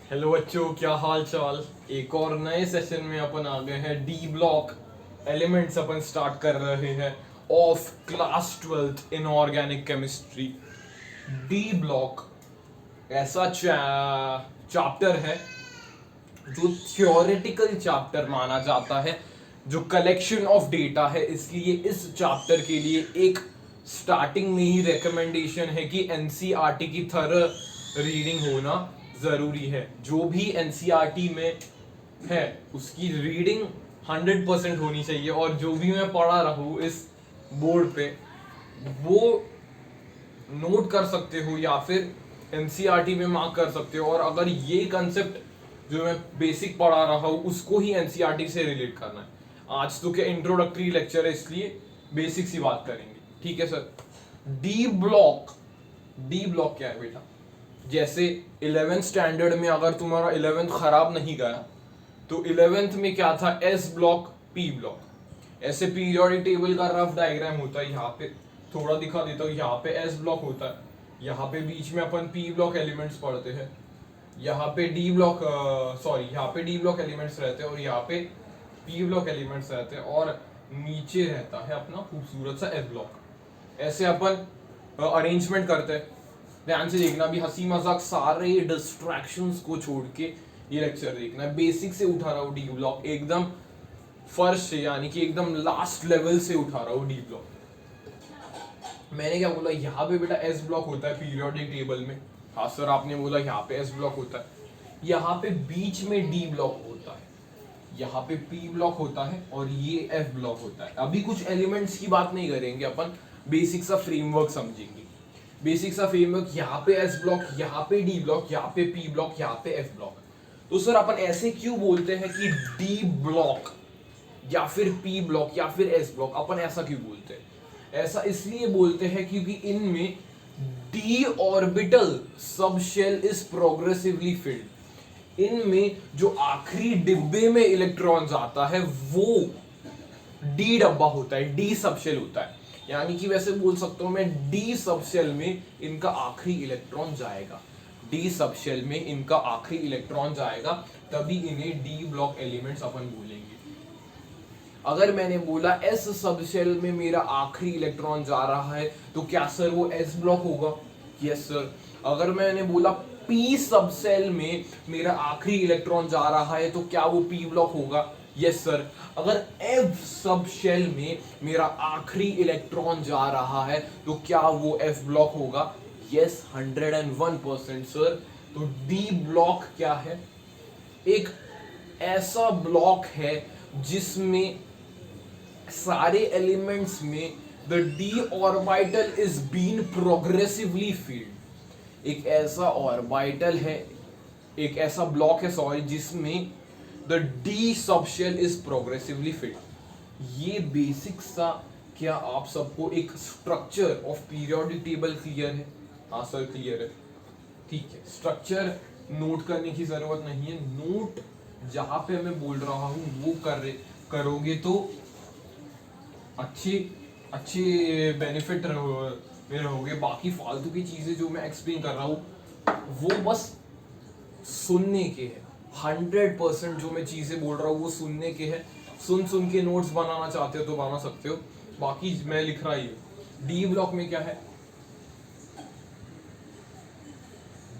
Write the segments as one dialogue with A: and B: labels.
A: Hello बच्चों, क्या हाल चाल। एक और नए सेशन में अपन आ गए हैं। डी ब्लॉक एलिमेंट्स अपन स्टार्ट कर रहे हैं of class 12th in organic chemistry. D block ऐसा चैप्टर है जो थियोरेटिकल चैप्टर माना जाता है, जो कलेक्शन ऑफ डेटा है। इसलिए इस चैप्टर के लिए एक स्टार्टिंग में ही रिकमेंडेशन है कि एनसीईआरटी की थर रीडिंग होना जरूरी है। जो भी एनसीईआरटी में है उसकी रीडिंग 100% होनी चाहिए, और जो भी मैं पढ़ा रहा हूँ इस बोर्ड पे वो नोट कर सकते हो या फिर एनसीईआरटी में मार्क कर सकते हो। और अगर ये कंसेप्ट जो मैं बेसिक पढ़ा रहा हूँ उसको ही एनसीईआरटी से रिलेट करना है। आज तो क्या इंट्रोडक्टरी लेक्चर है, इसलिए बेसिक सी बात करेंगे। ठीक है sir. D block, D block क्या है बेटा? जैसे 11th स्टैंडर्ड में अगर तुम्हारा 11th खराब नहीं गया तो 11th में क्या था? S block, P block. ऐसे पीरियोडिक टेबल का रफ डायग्राम होता है। यहाँ पे थोड़ा दिखा देता हूँ। यहाँ पे एस ब्लॉक होता है, यहाँ पे बीच में अपन पी ब्लॉक एलिमेंट्स पढ़ते हैं, यहाँ पे डी ब्लॉक यहाँ पे डी ब्लॉक एलिमेंट्स रहते हैं और यहाँ पे पी ब्लॉक एलिमेंट्स रहते हैं, और नीचे रहता है अपना खूबसूरत सा एस ब्लॉक। ऐसे अपन अरेंजमेंट करते हैं। ध्यान से देखना, भी हंसी मजाक सारे डिस्ट्रैक्शंस को छोड़ के ये लेक्चर देखना है। बेसिक से उठा रहा हूँ डी ब्लॉक, एकदम फर्स्ट से, यानी कि एकदम लास्ट लेवल से उठा रहा हूँ डी ब्लॉक। मैंने क्या बोला? यहाँ पे बेटा एस ब्लॉक होता है पीरियोडिक टेबल में। हाँ सर, आपने बोला यहाँ पे एस ब्लॉक होता है। यहाँ पे बीच में डी ब्लॉक होता है, यहाँ पे पी ब्लॉक होता है, और ये एफ ब्लॉक होता है। अभी कुछ एलिमेंट्स की बात नहीं करेंगे अपन, बेसिक सा फ्रेमवर्क समझेंगे। बेसिक सा फ्रेमवर्क, यहाँ पे एस ब्लॉक, यहाँ पे डी ब्लॉक, यहाँ पे पी ब्लॉक, यहाँ पे एफ ब्लॉक। तो सर अपन ऐसे क्यों बोलते हैं कि डी ब्लॉक या फिर पी ब्लॉक या फिर एस ब्लॉक? अपन ऐसा क्यों बोलते हैं? ऐसा इसलिए बोलते हैं क्योंकि इनमें d orbital subshell is progressively filled. इनमें जो आखिरी डिब्बे में इलेक्ट्रॉन्स आता है वो डी डब्बा होता है, डी सबशेल होता है। यानी कि वैसे बोल सकता हूं मैं, डी सबशेल में इनका आखिरी इलेक्ट्रॉन जाएगा, डी सबशेल में इनका आखिरी इलेक्ट्रॉन जाएगा, तभी इन्हें डी ब्लॉक एलिमेंट्स अपन बोलेंगे। अगर मैंने बोला एस सबशेल में मेरा आखिरी इलेक्ट्रॉन जा रहा है तो क्या सर वो एस ब्लॉक होगा? Yes sir. अगर मैंने बोला पी सबसेल में मेरा आखिरी इलेक्ट्रॉन जा रहा है तो क्या वो पी ब्लॉक होगा? Yes sir. अगर एफ सब शेल में मेरा आखिरी इलेक्ट्रॉन जा रहा है तो क्या वो एफ ब्लॉक होगा? Yes, 101% sir. तो डी ब्लॉक क्या है? एक ऐसा ब्लॉक है जिसमें सारे एलिमेंट्स में the d orbital is been progressively filled. एक ऐसा ऑर्बिटल है, एक ऐसा ब्लॉक है सॉरी, जिसमें the D subshell is progressively field. ये बेसिक सा, क्या आप सबको एक structure of periodic table clear है? हाँ सर क्लियर है। ठीक है, स्ट्रक्चर नोट करने की जरूरत नहीं है। नोट जहां पे मैं बोल रहा हूं वो करोगे तो अच्छे अच्छे बेनिफिट में रहोगे। बाकी फालतू की चीजें जो मैं एक्सप्लेन कर रहा हूँ वो बस सुनने के है। 100% जो मैं चीजें बोल रहा हूँ वो सुनने के है। सुन के नोट्स बनाना चाहते हो तो बना सकते हो, बाकी मैं लिख रहा ही हूँ। डी ब्लॉक में क्या है?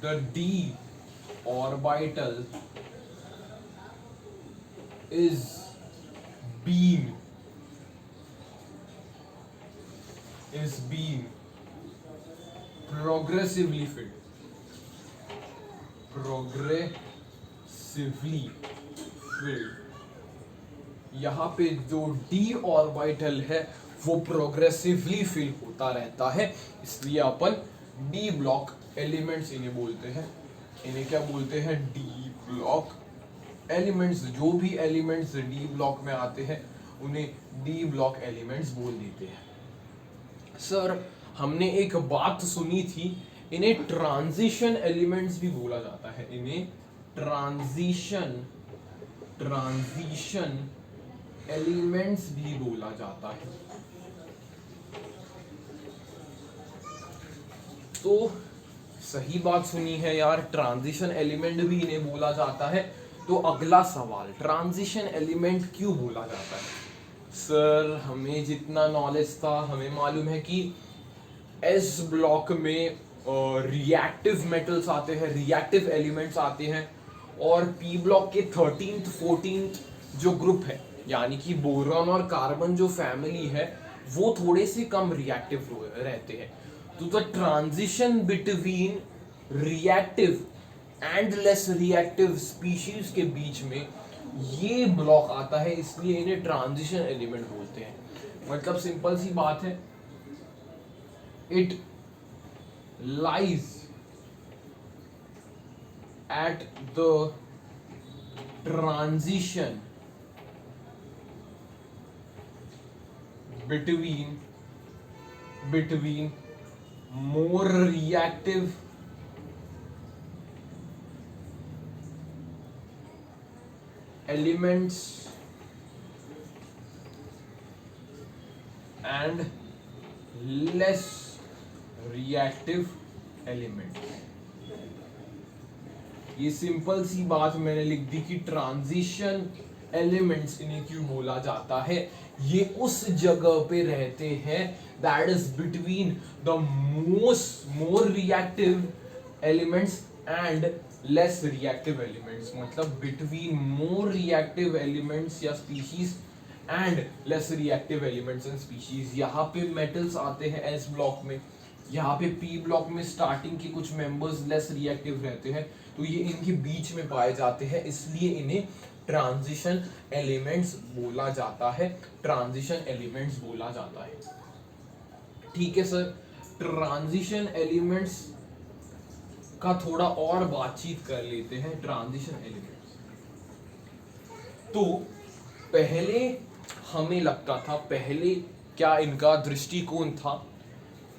A: The d orbital is been progressively filled। यहाँ पे जो डी ऑर्बिटल है वो प्रोग्रेसिवली फिल होता रहता है, इसलिए अपन डी ब्लॉक एलिमेंट्स इन्हें बोलते हैं। इन्हें क्या बोलते हैं? D block elements. जो भी एलिमेंट्स डी ब्लॉक में आते हैं उन्हें डी ब्लॉक एलिमेंट्स बोल देते हैं। सर हमने एक बात सुनी थी, इन्हें ट्रांजिशन एलिमेंट्स भी बोला जाता है। इन्हें ट्रांजिशन एलिमेंट्स भी बोला जाता है। तो सही बात सुनी है यार, ट्रांजिशन एलिमेंट भी इन्हें बोला जाता है। तो अगला सवाल, ट्रांजिशन एलिमेंट क्यों बोला जाता है? सर हमें जितना नॉलेज था, हमें मालूम है कि एस ब्लॉक में रिएक्टिव मेटल्स आते हैं, रिएक्टिव एलिमेंट्स आते हैं, और पी ब्लॉक के 13th 14th जो ग्रुप है, यानी कि बोरॉन और कार्बन जो फैमिली है, वो थोड़े से कम रिएक्टिव रहते हैं। तो the transition between reactive and less reactive species के बीच में ये ब्लॉक आता है, इसलिए इन्हें ट्रांजिशन एलिमेंट बोलते हैं। मतलब सिंपल सी बात है, it lies at the transition between more reactive elements and less reactive element. ये सिंपल सी बात मैंने लिख दी कि ट्रांजिशन एलिमेंट्स इन्हें क्यों बोला जाता है। ये उस जगह पे रहते हैं that is between the more reactive elements and less reactive elements. मतलब बिटवीन मोर रिएक्टिव एलिमेंट्स या species and less reactive elements and species. यहाँ पे मेटल्स आते हैं एस ब्लॉक में, यहाँ पे पी ब्लॉक में स्टार्टिंग के कुछ मेंबर्स लेस रिएक्टिव रहते हैं, तो ये इनके बीच में पाए जाते हैं, इसलिए इन्हें ट्रांजिशन एलिमेंट्स बोला जाता है। ट्रांजिशन एलिमेंट्स बोला जाता है। ठीक है सर, ट्रांजिशन एलिमेंट्स का थोड़ा और बातचीत कर लेते हैं। ट्रांजिशन एलिमेंट्स तो पहले हमें लगता था, पहले क्या इनका दृष्टिकोण था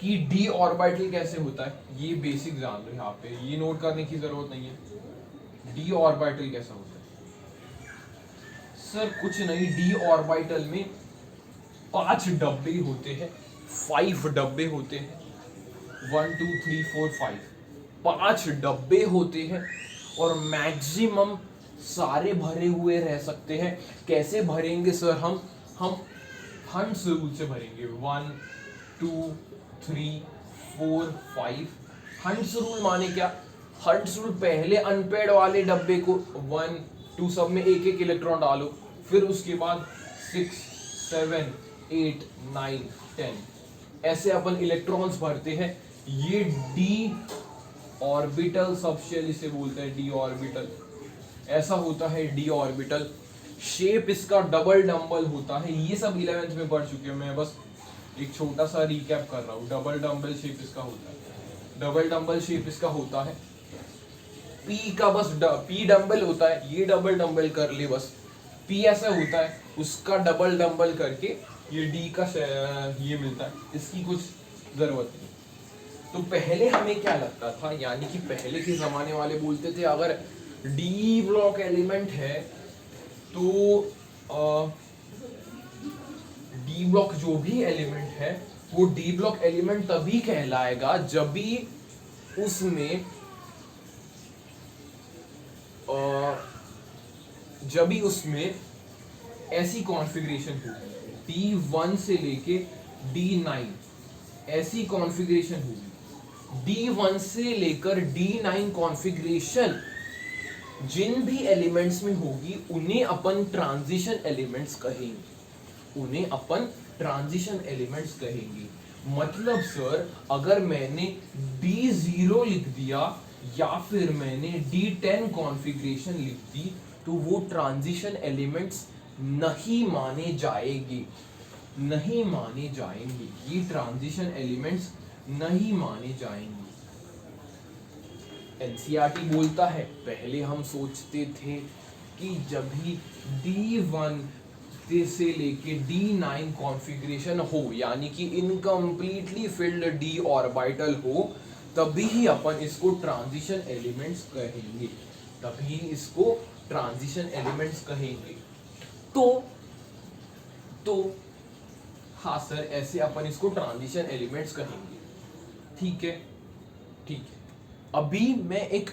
A: कि डी ऑर्बिटल कैसे होता है, ये बेसिक जान लो, यहाँ पे ये नोट करने की जरूरत नहीं है। डी ऑर्बिटल कैसा होता है? सर कुछ नहीं, डी ऑर्बिटल में 5 डब्बे होते हैं, 5 डब्बे होते हैं, 1 2 3 4 5, 5 डब्बे होते हैं, और मैक्सिमम सारे भरे हुए रह सकते हैं। कैसे भरेंगे सर? हम हंट्स रूल से भरेंगे। 1 2 3 4 5। हंट्स रूल माने क्या? हंट्स रूल, पहले अनपेड वाले डब्बे को 1 2 सब में एक एक इलेक्ट्रॉन डालो, फिर उसके बाद 6 7 8 9 10 ऐसे अपन इलेक्ट्रॉन्स भरते हैं। ये डी ऑर्बिटल सबशेल इसे बोलते हैं, डी ऑर्बिटल। ऐसा होता है डी ऑर्बिटल। शेप इसका डबल डम्बल होता है। ये सब 11th में पढ़ चुके हैं, मैं बस एक छोटा सा रिकैप कर रहा हूँ। डबल डम्बल शेप इसका होता है, डबल डम्बल शेप इसका होता है। पी का बस पी डम्बल होता है, ये डबल डम्बल कर ले बस। पी ऐसा होता है, उसका डबल डम्बल करके ये डी का ये मिलता है, इसकी कुछ जरूरत नहीं। तो पहले हमें क्या लगता था, यानी कि पहले के जमाने वाले बोलते थे अगर डी ब्लॉक एलिमेंट है तो डी ब्लॉक जो भी एलिमेंट है वो डी ब्लॉक एलिमेंट तभी कहलाएगा जब भी उसमें ऐसी कॉन्फ़िगरेशन होगी, D1 से लेके D9 ऐसी कॉन्फ़िगरेशन होगी। D1 से लेकर D9 कॉन्फ़िगरेशन जिन भी एलिमेंट्स में होगी उन्हें अपन ट्रांजिशन एलिमेंट्स कहेंगे, उन्हें अपन ट्रांजिशन एलिमेंट्स कहेंगे। मतलब सर अगर मैंने D0 लिख दिया या फिर मैंने D10 कॉन्फ़िगरेशन लिख दी तो वो ट्रांजिशन एलिमेंट्स नहीं माने जाएंगे, नहीं माने जाएंगे। ये ट्रांजिशन एलिमेंट्स नहीं माने जाएंगे। एनसीईआरटी बोलता है पहले हम सोचते थे कि जब भी D1 से लेके D9 कॉन्फ़िगरेशन हो, यानी कि इनकम्प्लीटली फिल्ड D ऑर्बिटल हो, तभी ही अपन इसको ट्रांजिशन एलिमेंट्स कहेंगे, तभी इसको ट्रांजिशन एलिमेंट्स कहेंगे। तो हाँ सर, ऐसे अपन इसको ट्रांजिशन एलिमेंट्स कहेंगे। ठीक है, ठीक है। अभी मैं एक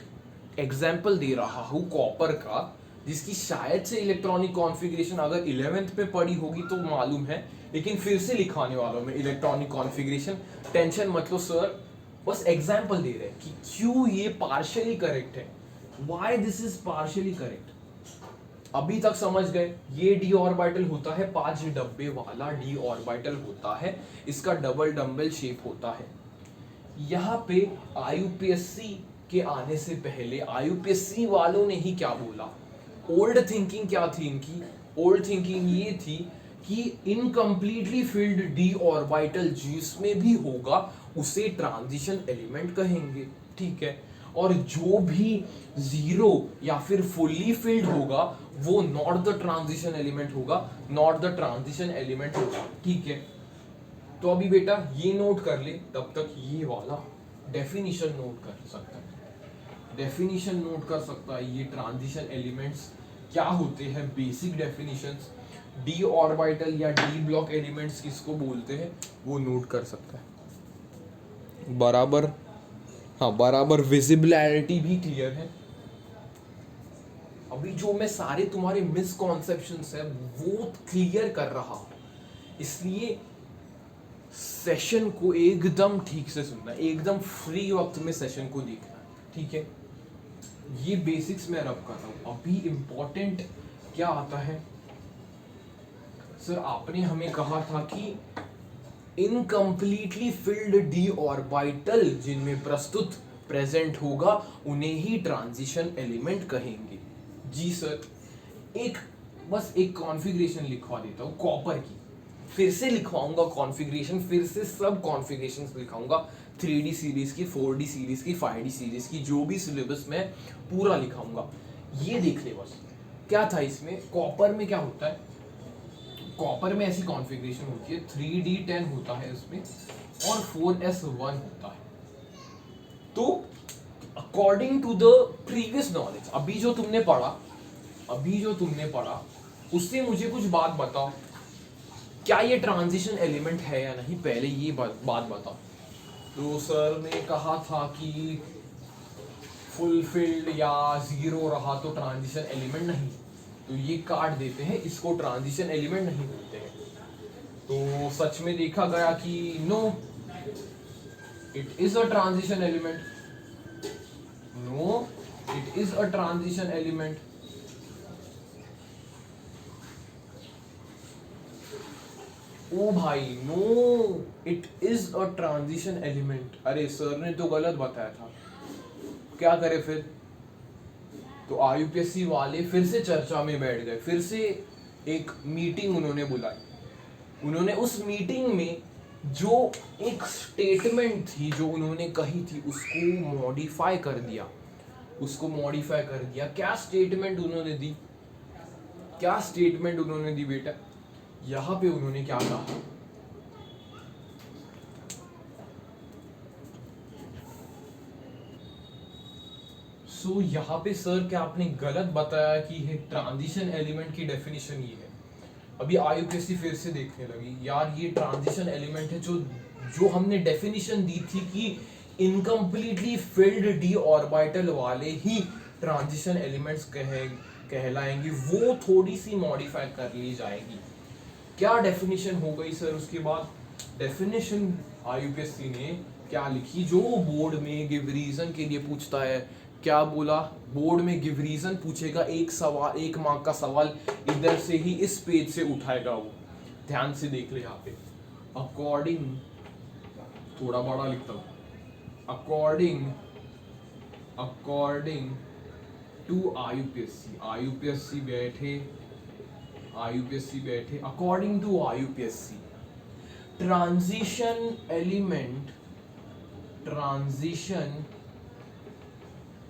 A: एग्जाम्पल दे रहा हूँ कॉपर का, जिसकी शायद से इलेक्ट्रॉनिक कॉन्फ़िगरेशन अगर 11th पे पढ़ी होगी तो मालूम है, लेकिन फिर से लिखाने वाला हूँ मैं इलेक्ट्रॉनिक कॉन्फ़िगरेशन। टेंशन मत लो सर, बस एग्जाम्पल दे रहे हैं कि क्यों ये पार्शियली करेक्ट है, why this is partially correct. अभी तक समझ गए, ये डी ऑर्बिटल होता है 5 डब्बे वाला डी ऑर्बिटल होता है, इसका डबल डम्बल शेप होता है। यहाँ पे आईयूपीएससी के आने से पहले आईयूपीएससी वालों ने ही क्या बोला, ओल्ड थिंकिंग क्या थी इनकी, ओल्ड थिंकिंग ये थी कि इनकम्प्लीटली फिल्ड डी ऑर्बिटल जिसमें भी होगा उसे ट्रांजिशन एलिमेंट कहेंगे, ठीक है। और जो भी जीरो या फिर फुल्ली फिल्ड होगा वो नॉट द ट्रांजिशन एलिमेंट होगा, नॉट द ट्रांजिशन एलिमेंट होगा, ठीक है। तो अभी बेटा ये नोट कर ले, तब तक ये वाला डेफिनेशन नोट कर सकता है, डेफिनेशन नोट कर सकता है। ये ट्रांजिशन एलिमेंट्स क्या होते हैं, बेसिक डेफिनेशंस, डी ऑर्बिटल या डी ब्लॉक एलिमेंट्स किसको बोलते हैं वो नोट कर सकता है। बराबर, हाँ बराबर, विजिबिलिटी भी क्लियर है। अभी जो मैं सारे तुम्हारे मिसकॉन्सेप्शंस है वो क्लियर कर रहा हूं, इसलिए सेशन को एकदम ठीक से सुनना, एकदम फ्री वक्त में सेशन को देखना, ठीक है। ये बेसिक्स में रब कर रहा हूं। अभी इंपॉर्टेंट क्या आता है सर, आपने हमें कहा था कि इनकम्प्लीटली फिल्ड डी ऑर्बिटल जिनमें प्रस्तुत प्रेजेंट होगा उन्हें ही ट्रांजिशन एलिमेंट कहेंगे। जी सर, एक बस एक कॉन्फ़िगरेशन लिखवा देता हूँ कॉपर की, फिर से लिखवाऊंगा कॉन्फ़िगरेशन, फिर से सब कॉन्फ़िगरेशंस लिखाऊंगा, 3D सीरीज की, 4D सीरीज की, 5D सीरीज की, जो भी सिलेबस में पूरा लिखाऊंगा। ये देख ले बस क्या था इसमें, कॉपर में क्या होता है, कॉपर में ऐसी कॉन्फ़िगरेशन होती है 3D10 होता है इसमें और 4S1 होता है। तो according to the previous knowledge, अभी जो तुमने पढ़ा उससे मुझे कुछ बात बताओ, क्या ये ट्रांजिशन एलिमेंट है या नहीं, पहले ये बात बताओ। तो सर ने कहा था कि फुलफिल्ड या जीरो रहा तो ट्रांजिशन एलिमेंट नहीं, तो ये काट देते हैं, इसको ट्रांजिशन एलिमेंट नहीं बोलते हैं। तो सच में देखा गया कि no, it is a transition element, no it is a transition element. ओ भाई, no it is a transition element, अरे सर ने तो गलत बताया था, क्या करे फिर। तो आईयूपीएससी वाले फिर से चर्चा में बैठ गए, फिर से एक मीटिंग उन्होंने बुलाई। उन्होंने उस मीटिंग में जो एक स्टेटमेंट थी जो उन्होंने कही थी उसको मॉडिफाई कर दिया, उसको मॉडिफाई कर दिया। क्या स्टेटमेंट उन्होंने दी, क्या स्टेटमेंट उन्होंने दी बेटा, यहां पे उन्होंने क्या कहा, सो यहाँ पे सर क्या आपने गलत बताया कि है ट्रांजिशन एलिमेंट की डेफिनेशन ये है। अभी आईयूपीएससी फिर से देखने लगी, यार ये ट्रांजिशन एलिमेंट है जो हमने डेफिनेशन दी थी कि इनकम्प्लीटली फिल्ड डी ऑर्बिटल वाले ही ट्रांजिशन एलिमेंट्स कहलाएंगे, वो थोड़ी सी मॉडिफाई कर ली जाएगी। क्या डेफिनेशन हो गई सर उसके बाद, डेफिनेशन आईयूपीएससी ने क्या लिखी, जो बोर्ड में गिव रीजन के लिए पूछता है, क्या बोला, बोर्ड में गिव रीजन पूछेगा, एक सवाल, 1 मार्क का सवाल इधर से ही इस पेज से उठाएगा वो, ध्यान से देख ले यहाँ पे। अकॉर्डिंग, थोड़ा बड़ा लिखता हूँ, अकॉर्डिंग टू आईयूपीएससी बैठे, according to IUPAC transition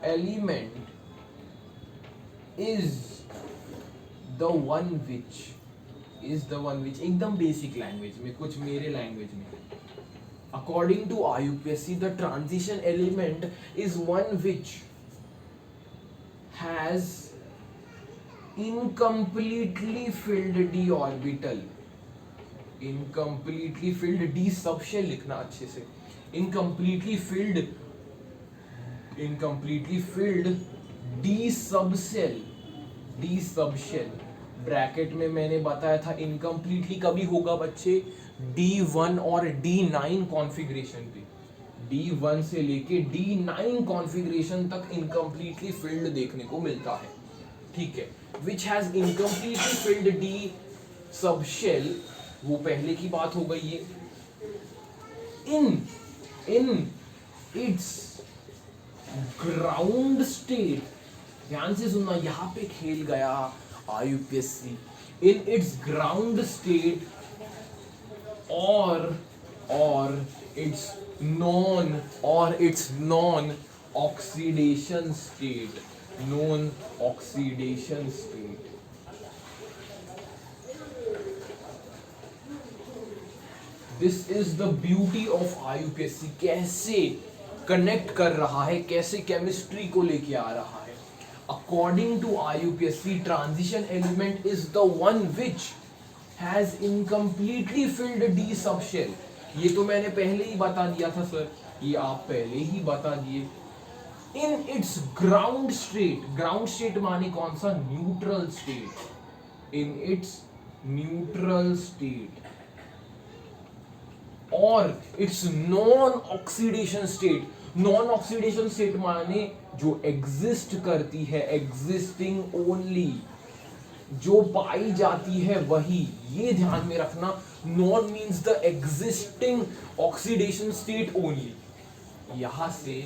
A: element is the one which एकदम बेसिक लैंग्वेज में, कुछ मेरे लैंग्वेज में, according to IUPAC the transition element is one which has incompletely filled d orbital, d subshell लिखना अच्छे से, incompletely filled incompletely filled d subshell, D subshell bracket में मैंने बताया था इनकम्प्लीटली कभी होगा बच्चे, D1 और D9 कॉन्फ़िगरेशन पे, D1 से लेके D9 कॉन्फ़िगरेशन तक इनकम्प्लीटली फिल्ड देखने को मिलता है, ठीक है। विच has incompletely filled d subshell, वो पहले की बात हो गई है। इन इट्स ग्राउंड स्टेट, ध्यान से सुनना, यहां पे खेल गया IUPAC, in its ground state और its non oxidation state, non oxidation state. This is the beauty of IUPAC, कैसे कनेक्ट कर रहा है, कैसे केमिस्ट्री को लेके आ रहा है। According to IUPAC, transition element is the one which has incompletely filled d subshell. ये तो मैंने पहले ही बता दिया था सर, ये आप पहले ही बता दिए। In its ground state, ground state माने कौन सा, neutral state, in its neutral state और its non oxidation state, non oxidation state माने जो एग्जिस्ट करती है, एग्जिस्टिंग ओनली, जो पाई जाती है वही, ये ध्यान में रखना। Non means the existing oxidation state only. यहां से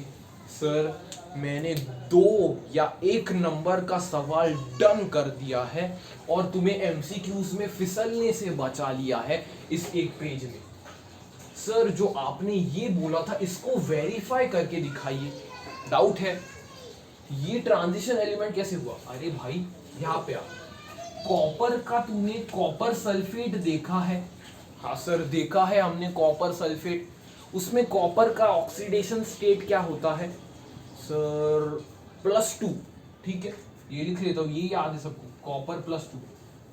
A: सर मैंने 2 या 1 नंबर का सवाल डन कर दिया है और तुम्हें एमसीक्यूज में फिसलने से बचा लिया है इस एक पेज में। सर जो आपने ये बोला था इसको वेरीफाई करके दिखाइए, डाउट है ये ट्रांजिशन एलिमेंट कैसे हुआ। अरे भाई यहाँ पे आ, कॉपर का तुमने कॉपर सल्फेट देखा है, हाँ सर देखा है हमने कॉपर सल्फेट, उसमें कॉपर का ऑक्सीडेशन स्टेट क्या होता है सर, +2, ठीक है ये लिख लेता हूँ, ये याद है सबको, कॉपर +2।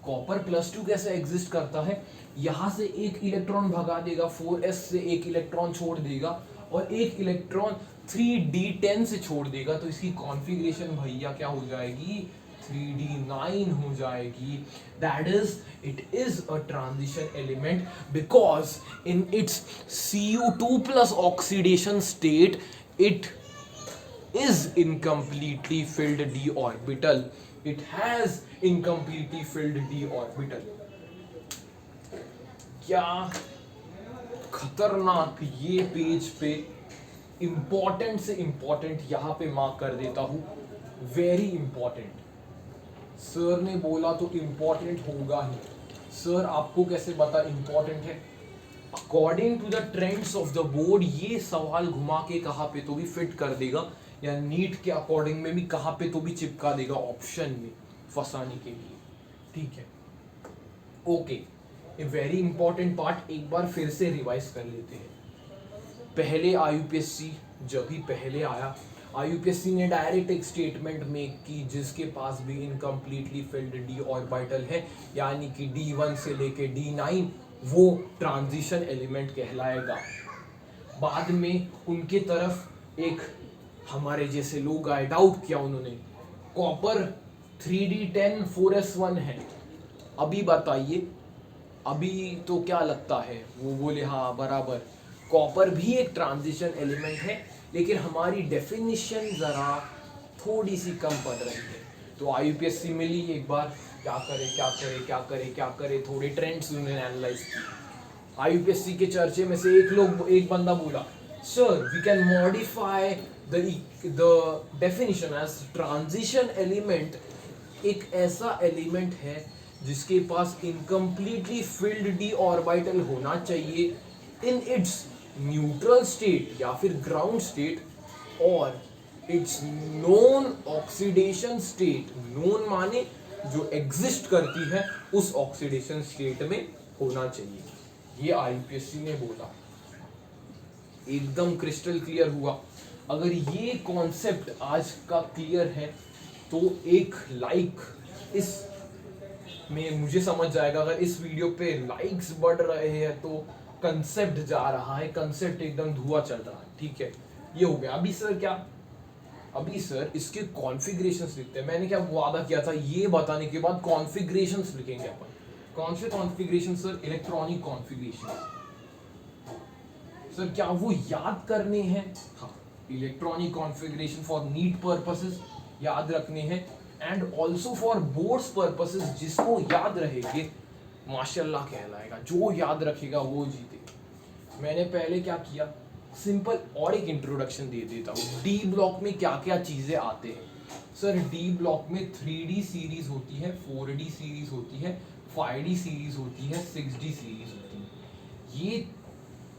A: कॉपर +2 कैसे एग्जिस्ट करता है, यहां से एक इलेक्ट्रॉन भगा देगा, 4s से एक इलेक्ट्रॉन छोड़ देगा और एक इलेक्ट्रॉन 3d10 से छोड़ देगा, तो इसकी कॉन्फ़िगरेशन भैया क्या हो जाएगी, 3d9 हो जाएगी। That is it is a transition element because in its Cu2+ oxidation state it is incompletely filled d orbital, it has incompletely filled d orbital। क्या खतरनाक, ये पेज पे इंपॉर्टेंट से इंपॉर्टेंट यहां पे मार्क कर देता हूं, वेरी इंपॉर्टेंट। सर ने बोला तो इंपॉर्टेंट होगा ही, सर आपको कैसे पता इंपॉर्टेंट है, according to the trends of the board ये सवाल घुमा के कहां पे तो भी फिट कर देगा, या नीट के अकॉर्डिंग में भी कहां पे तो भी चिपका देगा ऑप्शन में फंसाने के लिए, ठीक है okay. A very important part एक बार फिर से रिवाइज कर लेते हैं। पहले आईयूपीएससी जब भी पहले आया, आईयूपीएससी ने डायरेक्ट एक स्टेटमेंट मेक की जिसके पास भी इनकम्प्लीटली फिल्ड डी ऑर्बिटल है, यानी कि D1 से लेके D9 वो ट्रांजिशन एलिमेंट कहलाएगा। बाद में उनके तरफ एक हमारे जैसे लोग आए, डाउट किया उन्होंने, कॉपर 3d10 4s1 है, अभी बताइए अभी तो क्या लगता है, वो बोले हाँ बराबर, कॉपर भी एक ट्रांजिशन एलिमेंट है लेकिन हमारी डेफिनेशन जरा थोड़ी सी कम पड़ रही है। तो आईयूपीएससी मिली एक बार, क्या करे क्या करे क्या करे क्या करे, थोड़े ट्रेंड्स उन्होंने एनालाइज किए। आईयूपीएससी के चर्चे में से एक बंदा बोला, sir we can modify the definition as transition element एक ऐसा एलिमेंट है जिसके पास इनकम्प्लीटली फिल्ड डी ऑर्बिटल होना चाहिए इन इट्स न्यूट्रल स्टेट या फिर ग्राउंड स्टेट और its non oxidation state, non माने जो एग्जिस्ट करती है उस ऑक्सीडेशन स्टेट में होना चाहिए। ये आईयूपीएससी ने बोला, एकदम क्रिस्टल क्लियर हुआ। अगर ये कॉन्सेप्ट आज का क्लियर है तो एक लाइक इस में मुझे समझ जाएगा, अगर इस वीडियो पे लाइक्स बढ़ रहे हैं तो कंसेप्ट जा रहा है, कंसेप्ट एकदम धुआं चल रहा है, ठीक है। ये हो गया। अभी सर क्या अभी सर इसके कॉन्फ़िगरेशंस लिखते हैं। मैंने क्या वादा किया था, ये बताने के बाद कॉन्फ़िगरेशंस लिखेंगे अपन। कौन से configuration sir? Electronic configuration. Sir क्या वो याद करने हैं? हाँ, electronic configuration for NEET purposes याद रखने हैं, and also for boards purposes. जिसको याद रहेंगे माशाल्लाह कहलाएगा, जो याद रखेगा वो जीतेगा। मैंने पहले क्या किया, सिंपल और एक इंट्रोडक्शन दे देता हूँ। डी ब्लॉक में क्या क्या चीज़ें आते हैं सर? डी ब्लॉक में 3D सीरीज होती है, 4D सीरीज होती है, 5D सीरीज होती है, 6D सीरीज होती है। ये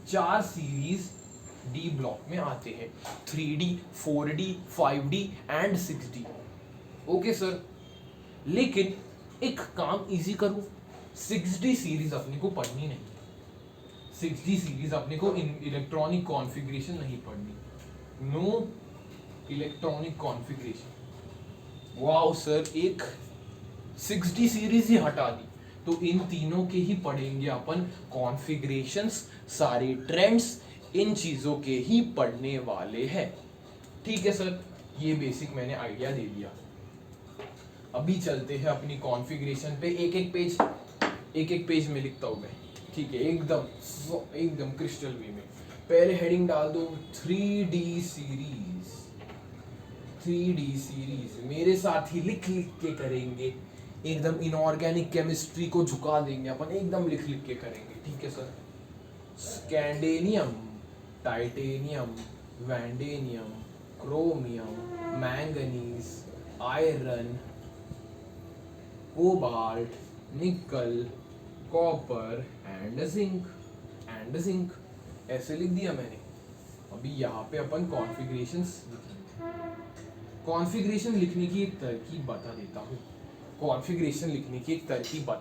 A: 4 सीरीज डी ब्लॉक में आते हैं, 3D, 4D, 5D and 6D। Okay sir, लेकिन एक काम इजी करूं, 6D सीरीज अपने को पढ़नी नहीं, 6D सीरीज अपने को इलेक्ट्रॉनिक कॉन्फ़िगरेशन नहीं पढ़नी। No electronic configuration. Wow sir, एक 6D सीरीज ही हटा दी, तो इन तीनों के ही पढ़ेंगे अपन कॉन्फ़िगरेशंस, सारे ट्रेंड्स इन चीज़ों के ही पढ़ने वाले हैं। ठीक है सर, ये बेसिक मैंने आइडिया दे दिया। अभी चलते हैं अपनी कॉन्फ़िगरेशन पे। एक एक पेज में लिखता हूँ मैं, ठीक है, एकदम क्रिस्टल वे में। पहले हेडिंग डाल दो 3D सीरीज। 3D सीरीज मेरे साथ ही लिख लिख के करेंगे, एकदम इनऑर्गेनिक केमिस्ट्री को झुका देंगे अपन, एकदम लिख लिख के करेंगे। ठीक है sir. Scandium, titanium, vanadium, chromium, manganese, iron, cobalt, nickel, copper and zinc ऐसे लिख दिया मैंने। अभी यहाँ पे अपन कॉन्फ़िगरेशंस लिखेंगे। कॉन्फ़िगरेशन लिखने की एक तरकीब बता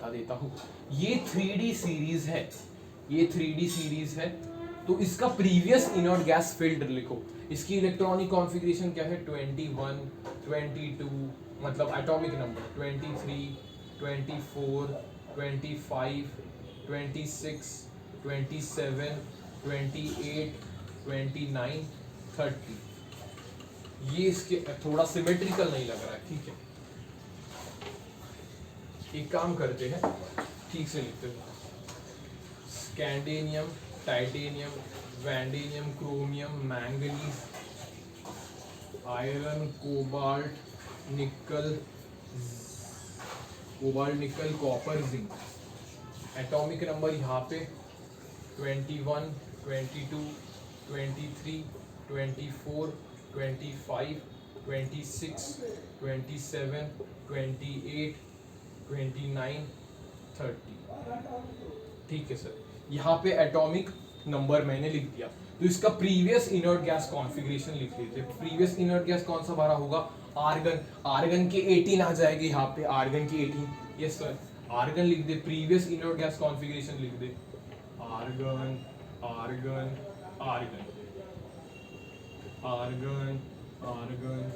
A: देता हूँ। ये 3D सीरीज है, ये 3D सीरीज है, तो इसका प्रीवियस इनर्ट गैस फील्ड लिखो। इसकी इलेक्ट्रॉनिक कॉन्फ़िगरेशन क्या है? 21, 22, मतलब एटॉमिक नंबर 23, 24, 25, 26, 27, 28, 29, 30। ये इसके थोड़ा सिमेट्रिकल नहीं लग रहा है, ठीक है। एक काम करते हैं, ठीक से लिखते हैं। Scandium, titanium, vanadium, chromium, manganese, iron, cobalt, nickel, copper, zinc. Atomic number यहाँ पे 21, 22, 23, 24, 25, 26, 27, 28, 29, 30। ठीक है सर, यहाँ पे एटॉमिक नंबर मैंने लिख दिया। तो इसका प्रीवियस इनर्ट गैस कॉन्फ़िगरेशन लिख लेते हैं। प्रीवियस इनर्ट गैस कौन सा भरा होगा? आर्गन। आर्गन के 18 आ जाएगी यहाँ पे, आर्गन की 18। यस सर, आर्गन लिख दे। प्रीवियस इनर्ट गैस कॉन्फ़िगरेशन लिख दे, argon, argon, argon, argon, argon.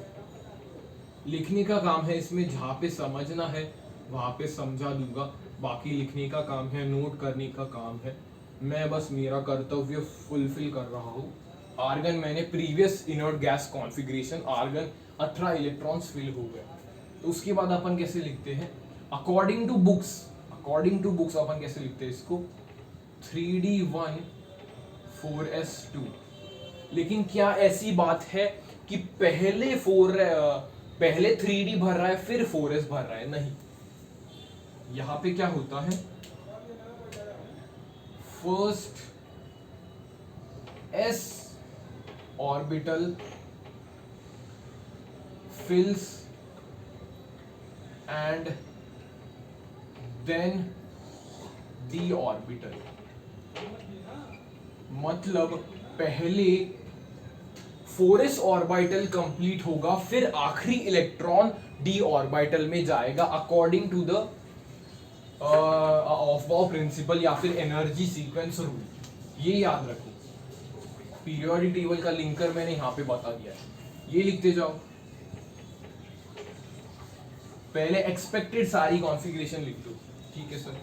A: लिखने का काम है इसमें, जहाँ पे समझना है वहाँ पे समझा दूंगा, बाकी लिखने का काम है, नोट करने का काम है। मैं बस मेरा कर्तव्य फुलफिल कर रहा हूँ। आर्गन मैंने previous inert gas configuration, argon 18 electrons fill हो गए। तो उसके बाद अपन कैसे लिखते हैं? अकॉर्डिंग टू बुक्स अपन कैसे लिखते हैं इसको? 3D1 4s2। लेकिन क्या ऐसी बात है कि पहले 3D भर रहा है फिर 4s भर रहा है? नहीं, यहाँ पे क्या होता है, first s orbital fills and then d orbital. मतलब पहले 4s ऑर्बिटल कंप्लीट होगा, फिर आखिरी इलेक्ट्रॉन d ऑर्बिटल में जाएगा, अकॉर्डिंग टू द ऑफ-बाउ प्रिंसिपल या फिर एनर्जी सीक्वेंस रूल। ये याद रखो। पीरियोडिक टेबल का लिंकर मैंने यहाँ पे बता दिया है, ये लिखते जाओ। पहले एक्सपेक्टेड सारी कॉन्फ़िगरेशन लिख दो। ठीक है सर,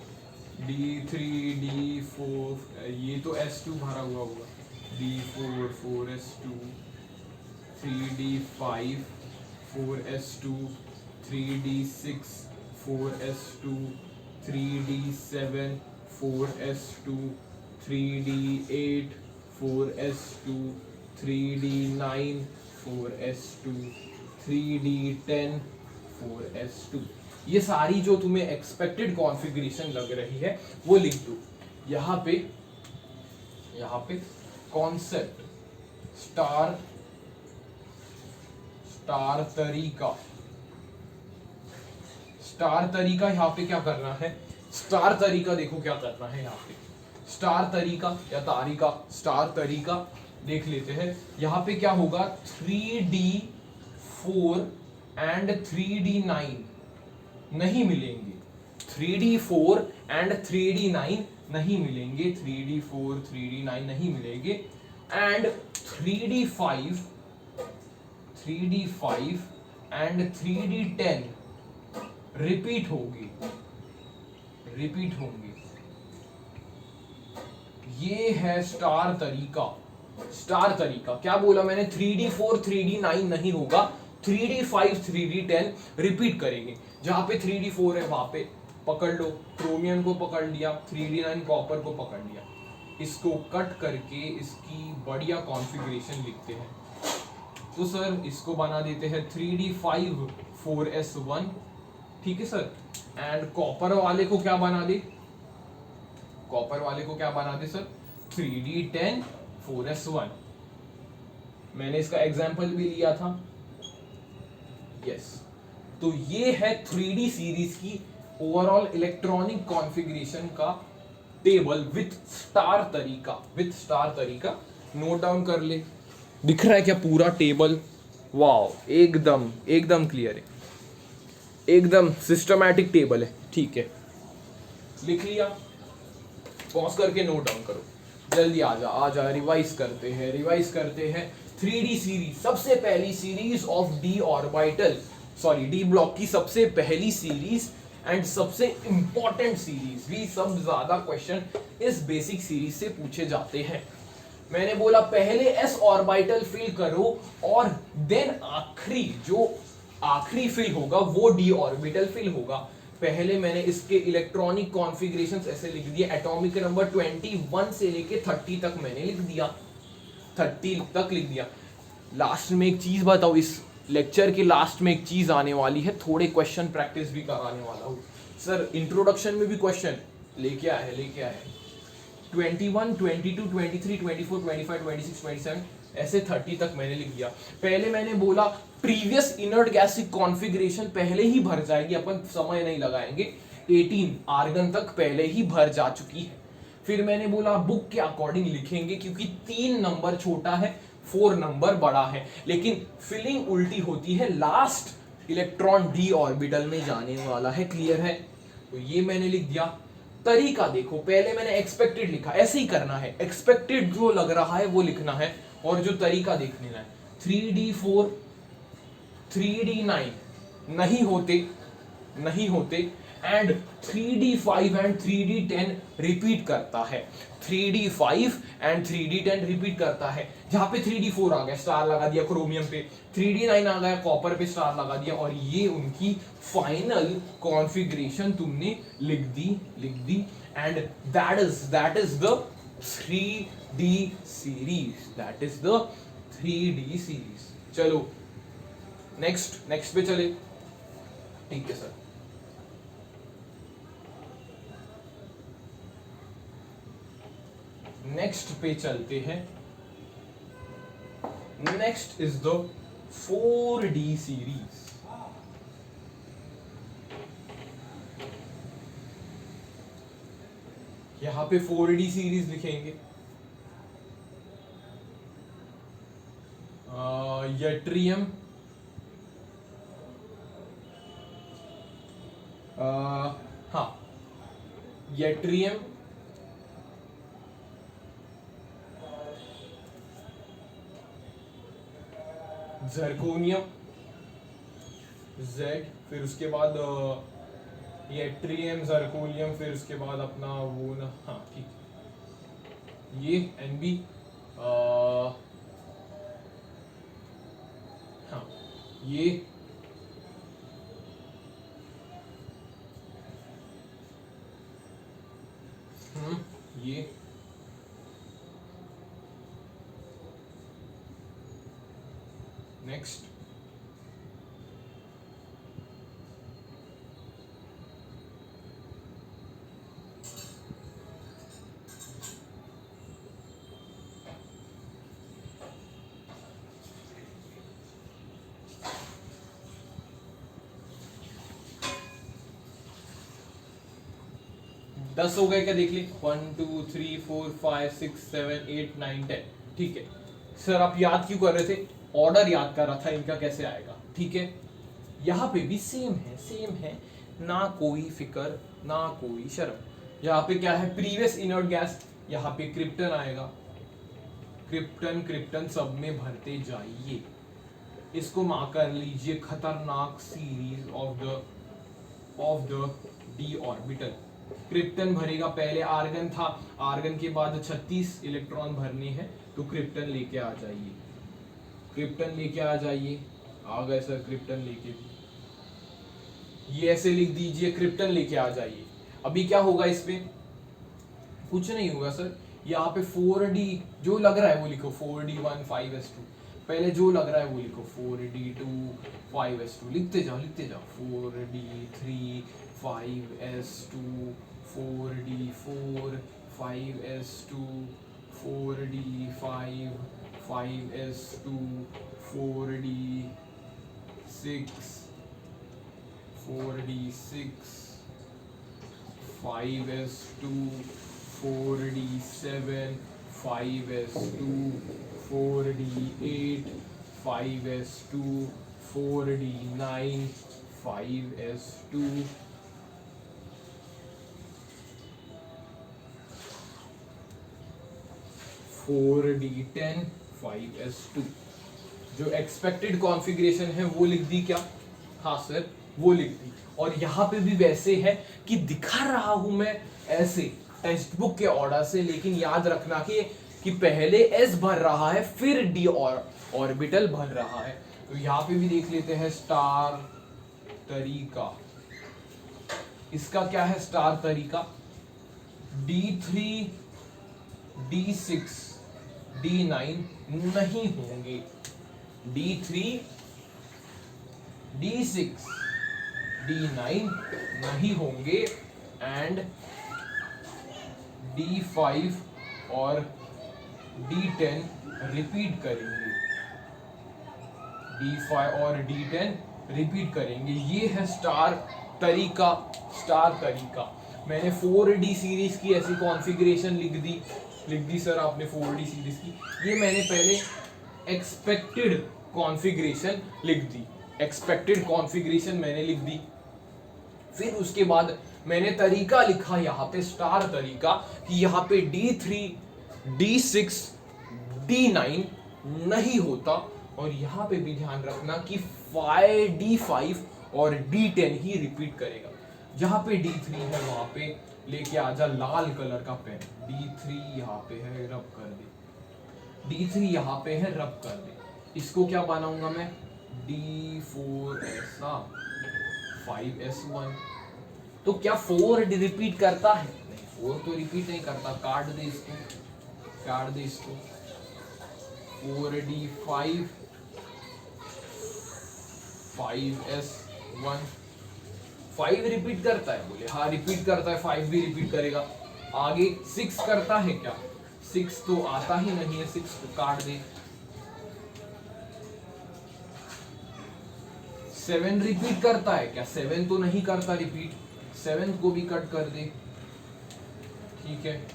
A: D3, D4, ये तो S2 भरा हुआ होगा, D4, 4s2, 3d5 4s2 3d6 4s2 3d7 4s2 3d8 4s2 3d9 4s2 3d10 4s2। ये सारी जो तुम्हें एक्सपेक्टेड कॉन्फ़िगरेशन लग रही है वो लिख दो। यहाँ पे कॉन्सेप्ट स्टार तरीका यहाँ पे क्या करना है, स्टार तरीका देखो क्या करना है। यहाँ पे स्टार तरीका या तारिका स्टार तरीका देख लेते हैं। यहाँ पे क्या होगा 3d4 एंड 3d9 नहीं मिलेंगे, 3d4 एंड 3d9 नहीं मिलेंगे, 3d4 3d9 नहीं मिलेंगे and 3d5 and 3d10 repeat होंगे। ये है स्टार तरीका। क्या बोला मैंने, 3d4 3d9 नहीं होगा, 3d5 3d10 रिपीट करेंगे। जहां पे 3d4 है वहां पे पकड़ लो, क्रोमियम को पकड़ लिया, 3d9 कॉपर को पकड़ लिया। इसको कट करके इसकी बढ़िया कॉन्फ़िगरेशन लिखते हैं। तो सर इसको बना देते हैं 3d5 4s1, ठीक है सर। एंड कॉपर वाले को क्या बना दे, सर 3d10 4s1। मैंने इसका एग्जांपल भी लिया था, यस। तो ये है 3D सीरीज की ओवरऑल इलेक्ट्रॉनिक कॉन्फ़िगरेशन का टेबल विथ स्टार तरीका। नोट डाउन कर ले, दिख रहा है क्या पूरा टेबल? वाओ, एकदम क्लियर है, एकदम सिस्टमैटिक टेबल है, ठीक है। लिख लिया, पॉज करके नोट डाउन करो, जल्दी आजा रिवाइज करते हैं 3D सीरीज। सबसे पहली सीरीज ऑफ डी ब्लॉक की सबसे पहली सीरीज एंड सबसे इंपॉर्टेंट सीरीज भी। सब ज्यादा क्वेश्चन इस बेसिक सीरीज से पूछे जाते हैं। मैंने बोला पहले s ऑर्बिटल फिल करो और देन आखिरी फिल होगा वो d ऑर्बिटल फिल होगा। पहले मैंने इसके इलेक्ट्रॉनिक कॉन्फ़िगरेशंस ऐसे लिख दिए, एटॉमिक नंबर 21 से लेके 30 तक मैंने लिख दिया। लास्ट में एक चीज बताओ, इस लेक्चर के लास्ट में एक चीज आने वाली है, थोड़े क्वेश्चन प्रैक्टिस भी कराने वाला हूँ सर। इंट्रोडक्शन में भी क्वेश्चन लेके आए 21, 22, 23, 24, 25, 26, 27 ऐसे 30 तक मैंने लिख दिया। पहले मैंने बोला प्रीवियस इनर्ट गैस की कॉन्फ़िगरेशन पहले ही भर जाएगी, अपन समय नहीं लगाएंगे, 18 आर्गन तक पहले ही भर जा चुकी है। फिर मैंने बोला बुक के अकॉर्डिंग लिखेंगे क्योंकि 3 नंबर छोटा है 4 नंबर बड़ा है, लेकिन फिलिंग उल्टी होती है, लास्ट इलेक्ट्रॉन डी ऑर्बिटल में जाने वाला है, क्लियर है। तो ये मैंने लिख दिया। तरीका देखो, पहले मैंने एक्सपेक्टेड लिखा, ऐसे ही करना है, एक्सपेक्टेड जो लग रहा है वो लिखना है और जो तरीका देख लेना है। 3d4 3d9 नहीं होते and 3d5 and 3d10 repeat करता है, 3d5 एंड 3d10 रिपीट करता है। जहां पे 3d4 आ गया स्टार लगा दिया क्रोमियम पे, 3d9 आ गया कॉपर पे स्टार लगा दिया, और ये उनकी फाइनल कॉन्फ़िगरेशन तुमने लिख दी and that is the 3D series. चलो नेक्स्ट पे चले, ठीक है सर। नेक्स्ट पे चलते हैं। Next is the 4D series. यहां पे 4D सीरीज लिखेंगे। यट्रियम, हाँ यट्रियम, जर्कोनियम Z, फिर उसके बाद यट्रियम जर्कोनियम, फिर उसके बाद अपना वो ना, हाँ ठीक, ये NB ये ये नेक्स्ट दस हो गए क्या, देख ली 1 2 3 4 5 6 7 8 9 10। ठीक है सर, आप याद क्यों कर रहे थे? ऑर्डर याद कर रहा था इनका कैसे आएगा। ठीक है, यहाँ पे भी सेम है, ना कोई फिक्र ना कोई शर्म। यहाँ पे क्या है, प्रीवियस इनर्ट गैस, यहाँ पे क्रिप्टन आएगा, क्रिप्टन सब में भरते जाइए। इसको मार्क कर लीजिए खतरनाक series of the d orbital. Krypton भरेगा, पहले आर्गन था, आर्गन के बाद 36 इलेक्ट्रॉन भरने हैं, तो क्रिप्टन लेके आ जाइए, क्रिप्टन लेके आ जाइए। आ गए सर क्रिप्टन लेके, ये ऐसे लिख दीजिए क्रिप्टन लेके आ जाइए। अभी क्या होगा इसमें, कुछ नहीं होगा सर, यहाँ पे 4d जो लग रहा है वो लिखो, 4d1 5s2, पहले जो लग रहा है वो लिखो, 4d2 5s2, लिखते जाओ 4d3 5s2 4d4 5s2 4d5 5s2 4d6 5s2 4d7 5s2 4d8 5s2 4d9 5s2 4d10 5s2। जो एक्सपेक्टेड कॉन्फ़िगरेशन है वो लिख दी क्या? हाँ सर वो लिख दी। और यहाँ पे भी वैसे है कि दिखा रहा हूं मैं ऐसे टेक्स्ट बुक के ऑर्डर से, लेकिन याद रखना कि पहले एस भर रहा है फिर डी ऑर्बिटल भर रहा है। तो यहाँ पे भी देख लेते हैं स्टार तरीका। इसका क्या है स्टार तरीका? D3 D6 D9 नहीं होंगे, D3 D6 D9 नहीं होंगे, एंड D5 और D10 रिपीट करेंगे, D5 और D10 रिपीट करेंगे। ये है स्टार तरीका। स्टार तरीका मैंने 4D सीरीज की ऐसी कॉन्फ़िगरेशन लिख दी सर आपने 4D सीरीज की। ये मैंने पहले एक्सपेक्टेड कॉन्फ़िगरेशन लिख दी, एक्सपेक्टेड कॉन्फ़िगरेशन मैंने लिख दी। फिर उसके बाद मैंने तरीका लिखा यहाँ पे स्टार तरीका, कि यहाँ पे D3 D6 D9 नहीं होता। और यहाँ पे भी ध्यान रखना कि D5 और D10 ही रिपीट करेगा। जहाँ पे D3 है वहां पे लेके आजा लाल कलर का पेन, D3 यहाँ पे है, रब कर दे, D3 यहाँ पे है, रब कर दे। इसको क्या बनाऊंगा मैं? D4 ऐसा 5s1। तो क्या 4 रिपीट करता है? नहीं, 4 तो रिपीट नहीं करता। काट दे इसको, काट दे इसको। 4d5 5s1 5 रिपीट करता है, बोले हाँ रिपीट करता है, 5 भी रिपीट करेगा। आगे 6 करता है क्या? 6 तो आता ही नहीं है, 6 को काट दे। 7 रिपीट करता है क्या? 7 तो नहीं करता रिपीट, 7 को भी कट कर दे। ठीक है,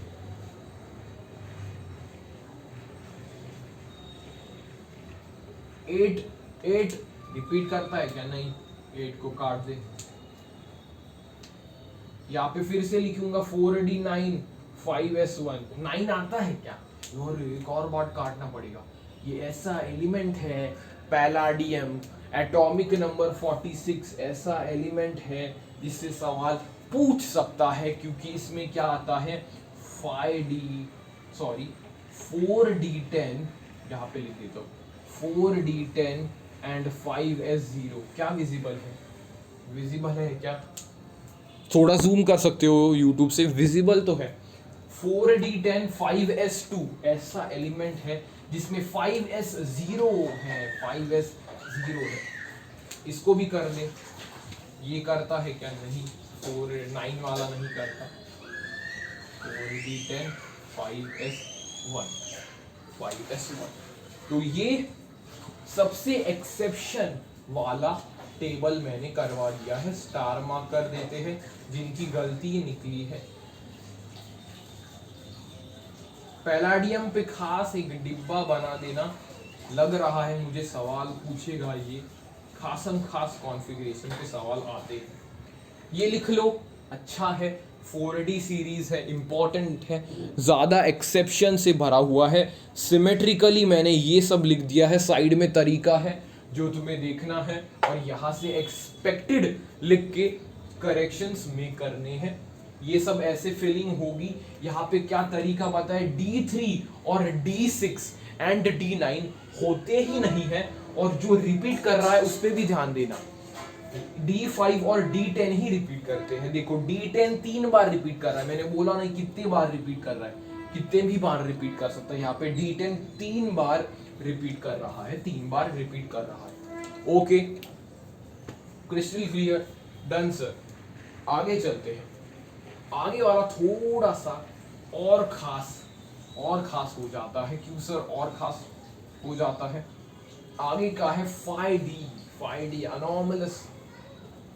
A: 8 रिपीट करता है क्या? नहीं, 8 को काट दे। यहाँ पे फिर से लिखूंगा 4d9 5s1, 9 आता है क्या? और एक और बात काटना पड़ेगा, ये ऐसा एलिमेंट है पैलाडियम, एटॉमिक नंबर 46, ऐसा एलिमेंट है जिससे सवाल पूछ सकता है, क्योंकि इसमें क्या आता है 4d10, यहाँ पे लिख देता हूँ 4d10 एंड 5s0 क्या विजिबल है? विजिबल है क्या? थोड़ा जूम कर सकते हो यूट्यूब से, विजिबल तो है। 4d10 5s2 ऐसा एलिमेंट है जिसमें 5s0 है, 5s0 है। इसको भी कर ले, ये करता है क्या? नहीं, 9 वाला नहीं करता। 4d10 5s1 5s1। तो ये सबसे एक्सेप्शन वाला टेबल मैंने करवा दिया है, स्टार मार्क कर देते हैं जिनकी गलती निकली है। पैलाडियम पे खास एक डिब्बा बना देना, लग रहा है मुझे सवाल पूछेगा ये, खासम खास कॉन्फ़िगरेशन पे सवाल आते हैं। ये लिख लो, अच्छा है, 4D सीरीज है, इंपॉर्टेंट है, ज़्यादा एक्सेप्शन से भरा हुआ है। सिमेट्रिकली मैंने ये सब लिख दिया है, साइड में तरीका है जो तुम्हें देखना है, और यहाँ से एक्सपेक्टेड लिख के करेक्शंस में करने हैं। ये सब ऐसे फिलिंग होगी। यहाँ पे क्या तरीका बताए, D3 और D6 एंड D9 होते ही नहीं है, और जो रिपीट कर रहा है उस पर भी ध्यान देना। D5 और D10 ही रिपीट करते हैं। देखो D10 3 बार रिपीट कर रहा है, मैंने बोला नहीं कितने बार रिपीट कर रहा है, कितने भी बार रिपीट कर सकता है। यहाँ पे D10 3 बार रिपीट कर रहा है, 3 बार रिपीट कर रहा है। Okay, crystal clear, done sir. आगे चलते हैं। आगे वाला थोड़ा सा और खास हो जाता है। क्यों सर और खास हो जाता है? आगे का है 5D अनोमलस।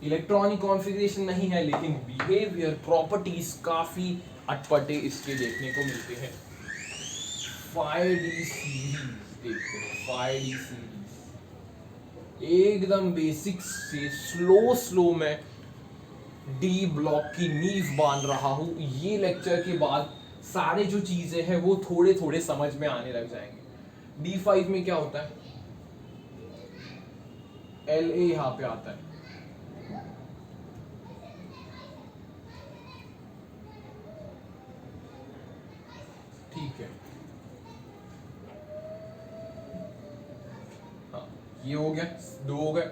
A: इलेक्ट्रॉनिक कॉन्फ़िगरेशन नहीं है, लेकिन बिहेवियर प्रॉपर्टीज काफी अटपटे इसके देखने को मिलते हैं। 5D सीरीज देखते हैं। 5D सीरीज एकदम बेसिक्स से स्लो में डी ब्लॉक की नींव बांध रहा हूं। ये लेक्चर के बाद सारे जो चीजें हैं वो थोड़े थोड़े समझ में आने लग जाएंगे। D5 में क्या होता है? LA यहां पे आता है। ठीक है, हाँ, ये हो गया, 2 हो गए।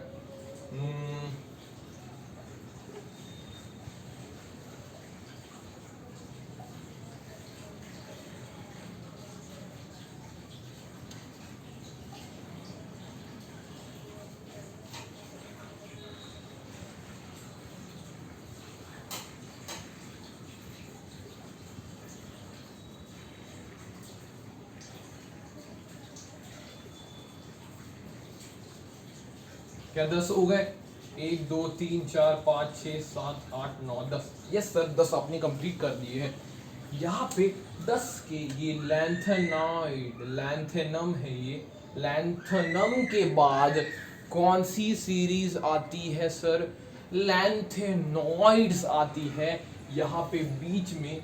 A: क्या 10 हो गए? 1 2 3 4 5 6 7 8 9 10। यस सर, 10 आपने कंप्लीट कर दिए हैं। यहाँ पे 10 के ये लैंथेनम है। ये लैंथेनम के बाद कौन सी सीरीज आती है सर? लैंथेनॉइड्स आती है। यहाँ पे बीच में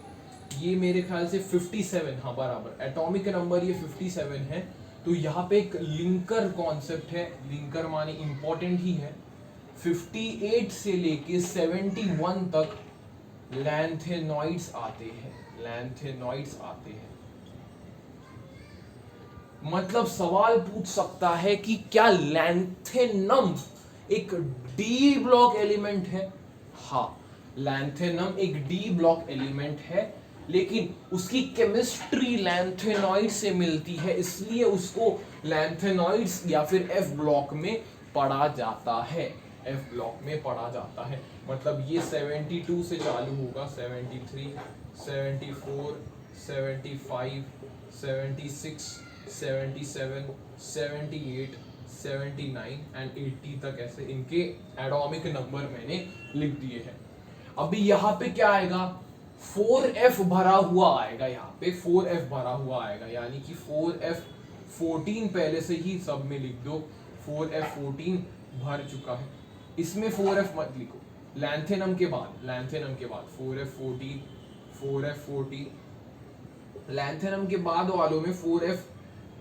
A: ये मेरे ख्याल से 57, हाँ बराबर, एटॉमिक नंबर ये 57 है। तो यहाँ पे एक लिंकर कॉन्सेप्ट है, लिंकर माने इंपॉर्टेंट ही है। 58 से लेके 71 तक लैंथेनॉइड्स आते हैं, लैंथेनॉइड्स आते हैं। मतलब सवाल पूछ सकता है कि क्या लैंथेनम एक डी ब्लॉक एलिमेंट है? हाँ, लैंथेनम एक डी ब्लॉक एलिमेंट है, लेकिन उसकी केमिस्ट्री लैंथेनॉइड से मिलती है, इसलिए उसको लैंथेनॉइड्स या फिर एफ ब्लॉक में पढ़ा जाता है। एफ ब्लॉक में पढ़ा जाता है। मतलब ये 72 से चालू होगा, 73 74 75 76 77 78 79 एंड 80 तक, ऐसे इनके एटॉमिक नंबर मैंने लिख दिए हैं। अभी यहाँ पे क्या आएगा? 4f भरा हुआ आएगा। यहाँ पे 4f भरा हुआ आएगा, यानी कि 4f14 पहले से ही सब में लिख दो। 4f14 भर चुका है, इसमें 4f मत लिखो। लैंथेनम के बाद 4f14 लैंथेनम के बाद वालों में 4f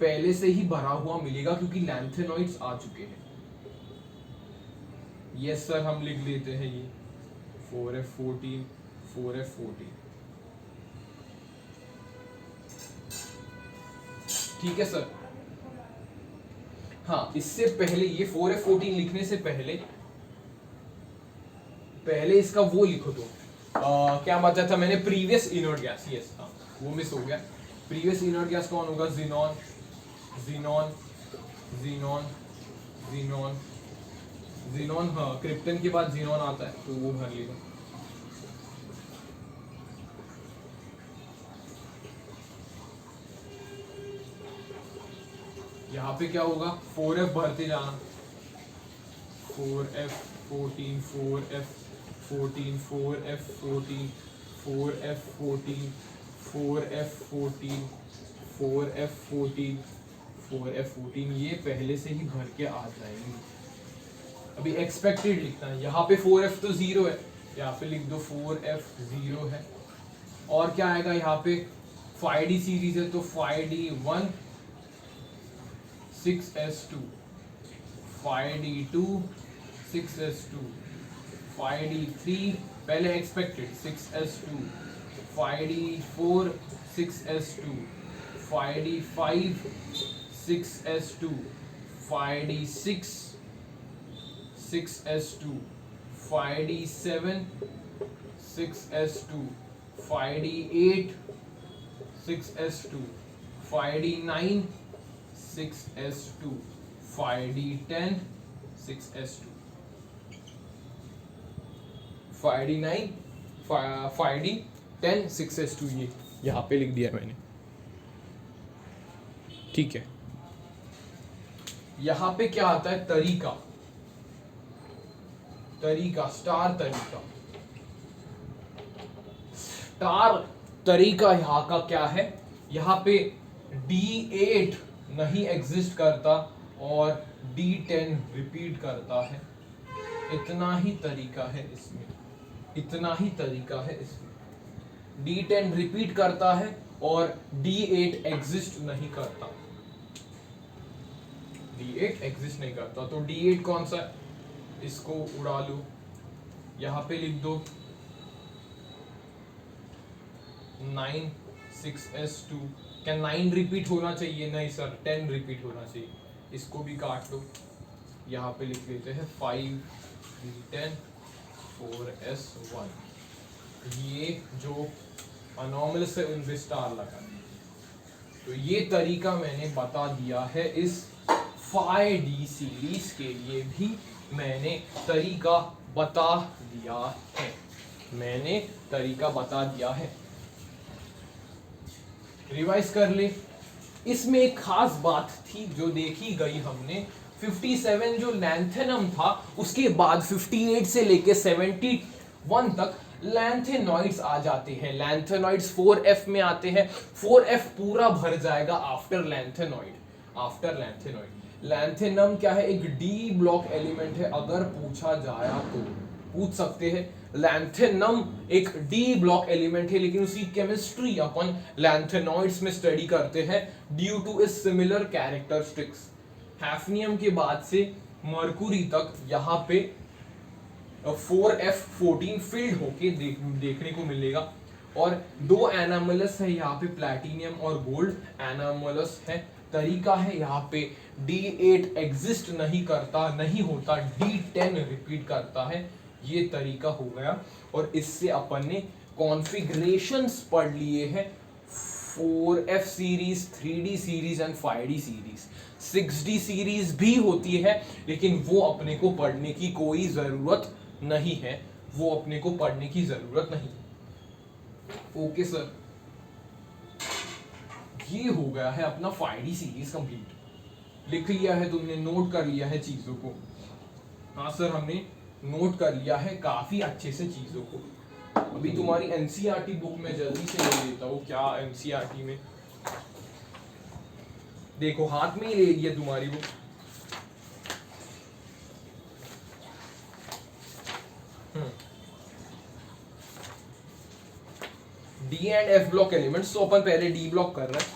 A: पहले से ही भरा हुआ मिलेगा, क्योंकि लैंथेनॉइड्स आ चुके हैं। यस सर, हम लिख लेते हैं ये 4f14 ठीक है सर। हाँ, इससे पहले ये 4F14 लिखने से पहले इसका वो लिखो तो क्या बताया था मैंने, प्रीवियस इनर्ट गैस, यस हाँ वो मिस हो गया। प्रीवियस इनर्ट गैस कौन होगा, xenon xenon xenon xenon xenon, हाँ क्रिप्टन के बाद ज़ीनॉन आता है तो वो भर लेगा। यहाँ पे क्या होगा, 4F भरते जाना, 4F14 4F14 4F14 4F14 4F14 4F14 4F14, ये पहले से ही भर के आ जाएंगे। अभी एक्सपेक्टेड लिखना है, यहाँ पे 4F तो 0 है, यहाँ पे लिख दो 4F 0 है। और क्या आएगा यहाँ पे, 5D सीरीज है तो 5D1 6S2 5D2 6S2 5D3 पहले expected 6S2 5D4 6S2 5D5 6S2 5D6 6S2 5D7 6S2 5D8 6S2 5D9 6S2 5D10 6S2 5D9 5D10 6S2, ये यहाँ पे लिख दिया मैंने, ठीक है। यहाँ पे क्या आता है, तरीका स्टार तरीका यहाँ का क्या है, यहाँ पे D8 नहीं एग्जिस्ट करता और D10 रिपीट करता है, इतना ही तरीका है इसमें, D10 रिपीट करता है और D8 एग्जिस्ट नहीं करता, तो D8 कौन सा है, इसको उड़ा लो, यहाँ पे लिख दो 9 6S2। क्या 9 रिपीट होना चाहिए, नहीं सर 10 रिपीट होना चाहिए, इसको भी काट लो, यहाँ पे लिख लेते हैं 5D10 4S1। ये जो अनोमलस है उन पे स्टार लगा, तो ये तरीका मैंने बता दिया है। इस 5D सीरीज के लिए भी मैंने तरीका बता दिया है, रिवाइज कर ले। इसमें एक खास बात थी जो देखी गई हमने, 57 जो लैंथेनम था उसके बाद 58 से लेके 71 तक लैंथेनॉइड्स आ जाते हैं। लैंथेनॉइड्स 4F में आते हैं, 4F पूरा भर जाएगा आफ्टर लैंथेनॉइड। लैंथेनम क्या है, एक डी ब्लॉक एलिमेंट है, अगर पूछा जाए तो पूछ सकते हैं। लैंथेनम एक डी ब्लॉक एलिमेंट है, लेकिन उसकी केमिस्ट्री अपन लैंथेनॉइड्स में स्टडी करते हैं due to its similar characteristics. Hafnium के बाद से मरकुरी तक यहाँ पे 4F14 फिल्ड होके देखने को मिलेगा, और दो एनामलस है यहाँ पे, प्लैटिनियम और गोल्ड एनामलस है। तरीका है यहाँ पे D8 एग्जिस्ट नहीं होता, D10 रिपीट करता है, ये तरीका हो गया। और इससे अपन ने कॉन्फ़िगरेशंस पढ़ लिए हैं 4F series, 3D series and 5D series. 6D series भी होती है, लेकिन वो अपने को पढ़ने की कोई जरूरत नहीं है, ओके सर, ये हो गया है अपना 5D सीरीज कंप्लीट। लिख लिया है तुमने, नोट कर लिया है चीजों को? हाँ सर, हमने नोट कर लिया है काफी अच्छे से चीजों को। अभी तुम्हारी एनसीईआरटी बुक में जल्दी से ले लेता हूँ। क्या एनसीईआरटी में देखो, हाथ में ही ले लिया तुम्हारी book. D and F block elements, तो अपन पहले डी ब्लॉक कर रहे हैं,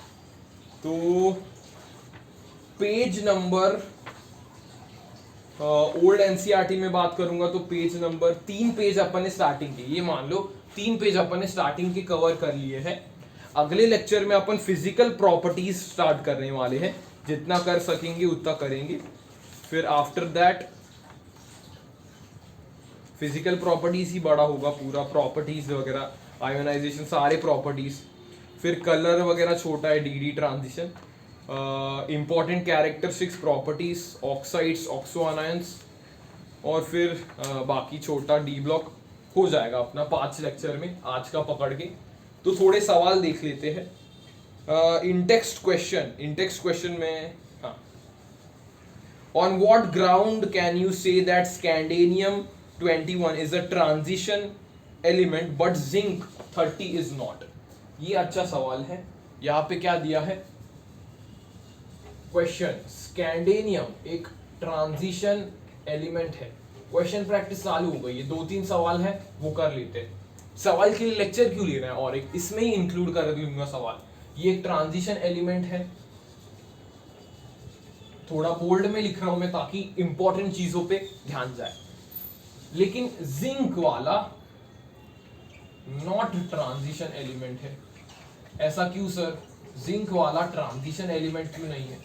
A: तो पेज नंबर ओल्ड एनसीईआरटी में बात करूंगा तो पेज नंबर 3 पेज अपन ने स्टार्टिंग के, ये मान लो 3 पेज अपन ने स्टार्टिंग के कवर कर लिए हैं। अगले लेक्चर में अपन फिजिकल प्रॉपर्टीज स्टार्ट करने वाले हैं, जितना कर सकेंगे उतना करेंगे। फिर आफ्टर दैट फिजिकल प्रॉपर्टीज ही बड़ा होगा, पूरा प्रॉपर्टीज वगैरह, आयोनाइजेशन, सारे प्रॉपर्टीज। फिर कलर वगैरह छोटा है, D transition. Important characteristics, properties, oxides, oxo anions, और फिर बाकी छोटा डी ब्लॉक हो जाएगा अपना 5 लेक्चर में आज का पकड़ के। तो थोड़े सवाल देख लेते हैं। इंटेक्स्ट क्वेश्चन में, हाँ, on what ground can you say that scandium 21 is a transition element but zinc 30 is not. ये अच्छा सवाल है। यहां पे क्या दिया है क्वेश्चन, स्कैंडेनियम एक ट्रांजिशन एलिमेंट है। क्वेश्चन प्रैक्टिस चालू हो गई है, 2-3 सवाल है वो कर लेते हैं। सवाल के लिए लेक्चर क्यों ले रहे हैं, और एक इसमें ही इंक्लूड कर लूंगा सवाल। ये एक ट्रांजिशन एलिमेंट है, थोड़ा बोल्ड में लिख रहा हूं मैं ताकि इंपॉर्टेंट चीजों पे ध्यान जाए। लेकिन जिंक वाला नॉट ट्रांजिशन एलिमेंट है। ऐसा क्यों सर, जिंक वाला ट्रांजिशन एलिमेंट क्यों नहीं है?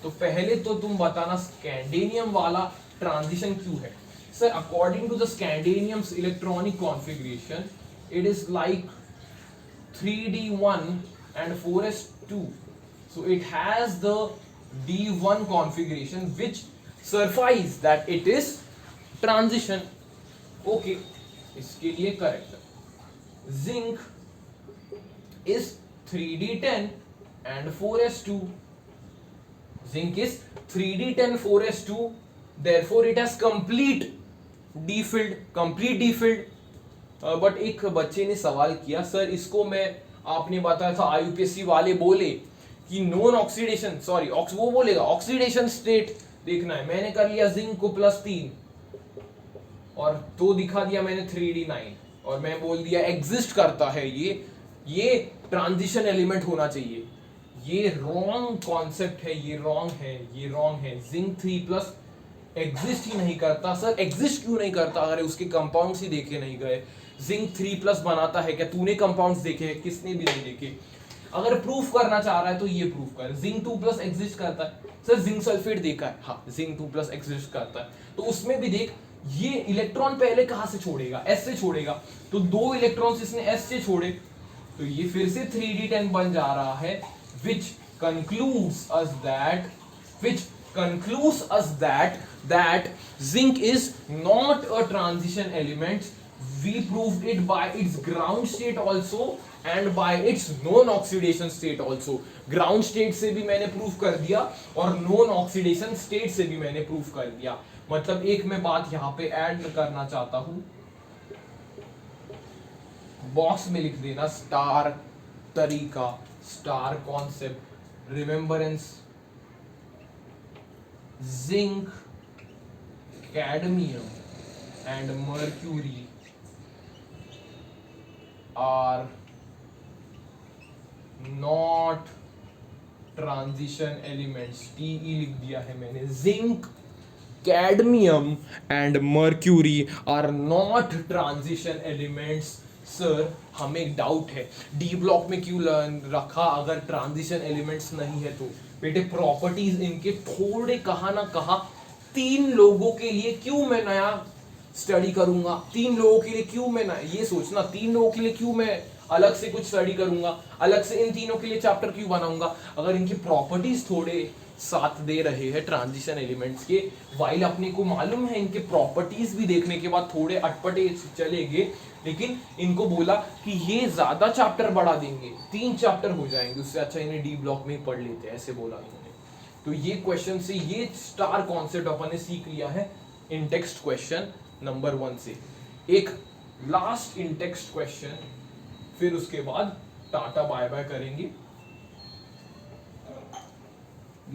A: तो पहले तो तुम बताना स्कैंडेनियम वाला ट्रांजिशन क्यों है। Sir according to the scandium's electronic configuration it is like 3d1 and 4s2, so it has the d1 configuration which certifies that it is transition. okay, इसके लिए correct, zinc is 3d10 and 4s2, zinc is 3d10 4s2, therefore it has complete d filled. But एक बच्चे ने सवाल किया, sir इसको मैं, आपने बताया था आईयूपीएससी वाले बोले कि नॉन ऑक्सीडेशन, सॉरी वो बोलेगा ऑक्सीडेशन स्टेट देखना है। मैंने कर लिया जिंक को +3 और तो दिखा दिया मैंने 3d9 और मैं बोल दिया एग्जिस्ट करता है, ये ट्रांजिशन एलिमेंट होना चाहिए। ये रॉन्ग कॉन्सेप्ट है, ये रॉन्ग है। जिंक 3+ एग्जिस्ट ही नहीं करता। सर एग्जिस्ट क्यों नहीं करता? अगर उसके कंपाउंड्स ही देखे नहीं गए। जिंक 3+ बनाता है क्या? तूने कंपाउंड्स देखे हैं? किसने भी नहीं देखे। अगर प्रूफ करना चाह रहा है तो ये प्रूफ कर। जिंक 2+ एग्जिस्ट करता है। सर जिंक सल्फेट देखा है, हाँ जिंक 2+ एग्जिस्ट करता है। तो उसमें भी देख, ये इलेक्ट्रॉन पहले कहां से छोड़ेगा? एस से छोड़ेगा। तो 2 इलेक्ट्रॉन्स इसने एस से छोड़े, तो ये फिर से 3d10 बन जा रहा है, which concludes us that zinc is not a transition element. We proved it by its ground state also and by its non oxidation state also. ground state से भी मैंने प्रूफ कर दिया और non oxidation state से भी मैंने proof कर दिया। मतलब एक मैं बात यहाँ पे ऐड करना चाहता हूं, बॉक्स में लिख देना स्टार तरीका, star concept, remembrance, zinc, cadmium and mercury are not transition elements. TE लिख दिया है मैंने। zinc, cadmium and mercury are not transition elements. Sir हमें एक डाउट है, डी ब्लॉक में क्यों रखा अगर ट्रांजिशन एलिमेंट्स नहीं है तो? बेटे प्रॉपर्टीज इनके थोड़े कहा ना कहा, 3 लोगों के लिए क्यों मैं नया स्टडी करूंगा? 3 लोगों के लिए क्यों मैं ये सोचना, 3 लोगों के लिए क्यों मैं अलग से कुछ स्टडी करूंगा, अलग से इन तीनों के लिए चैप्टर क्यों बनाऊंगा? अगर इनकी प्रॉपर्टीज थोड़े साथ दे रहे हैं ट्रांजिशन एलिमेंट्स के, वाइल अपने को मालूम है इनके प्रॉपर्टीज भी देखने के बाद थोड़े अटपटे चलेंगे, लेकिन इनको बोला कि ये ज्यादा चैप्टर बढ़ा देंगे, 3 चैप्टर हो जाएंगे, उससे अच्छा इन्हें डी ब्लॉक में ही पढ़ लेते हैं, ऐसे बोला इन्होंने। तो ये क्वेश्चन से ये स्टार कॉन्सेप्ट अपन ने सीख लिया है इंटेक्स्ट क्वेश्चन नंबर 1 से। एक लास्ट इंटेक्स्ट क्वेश्चन, फिर उसके बाद टाटा बाय बाय करेंगे।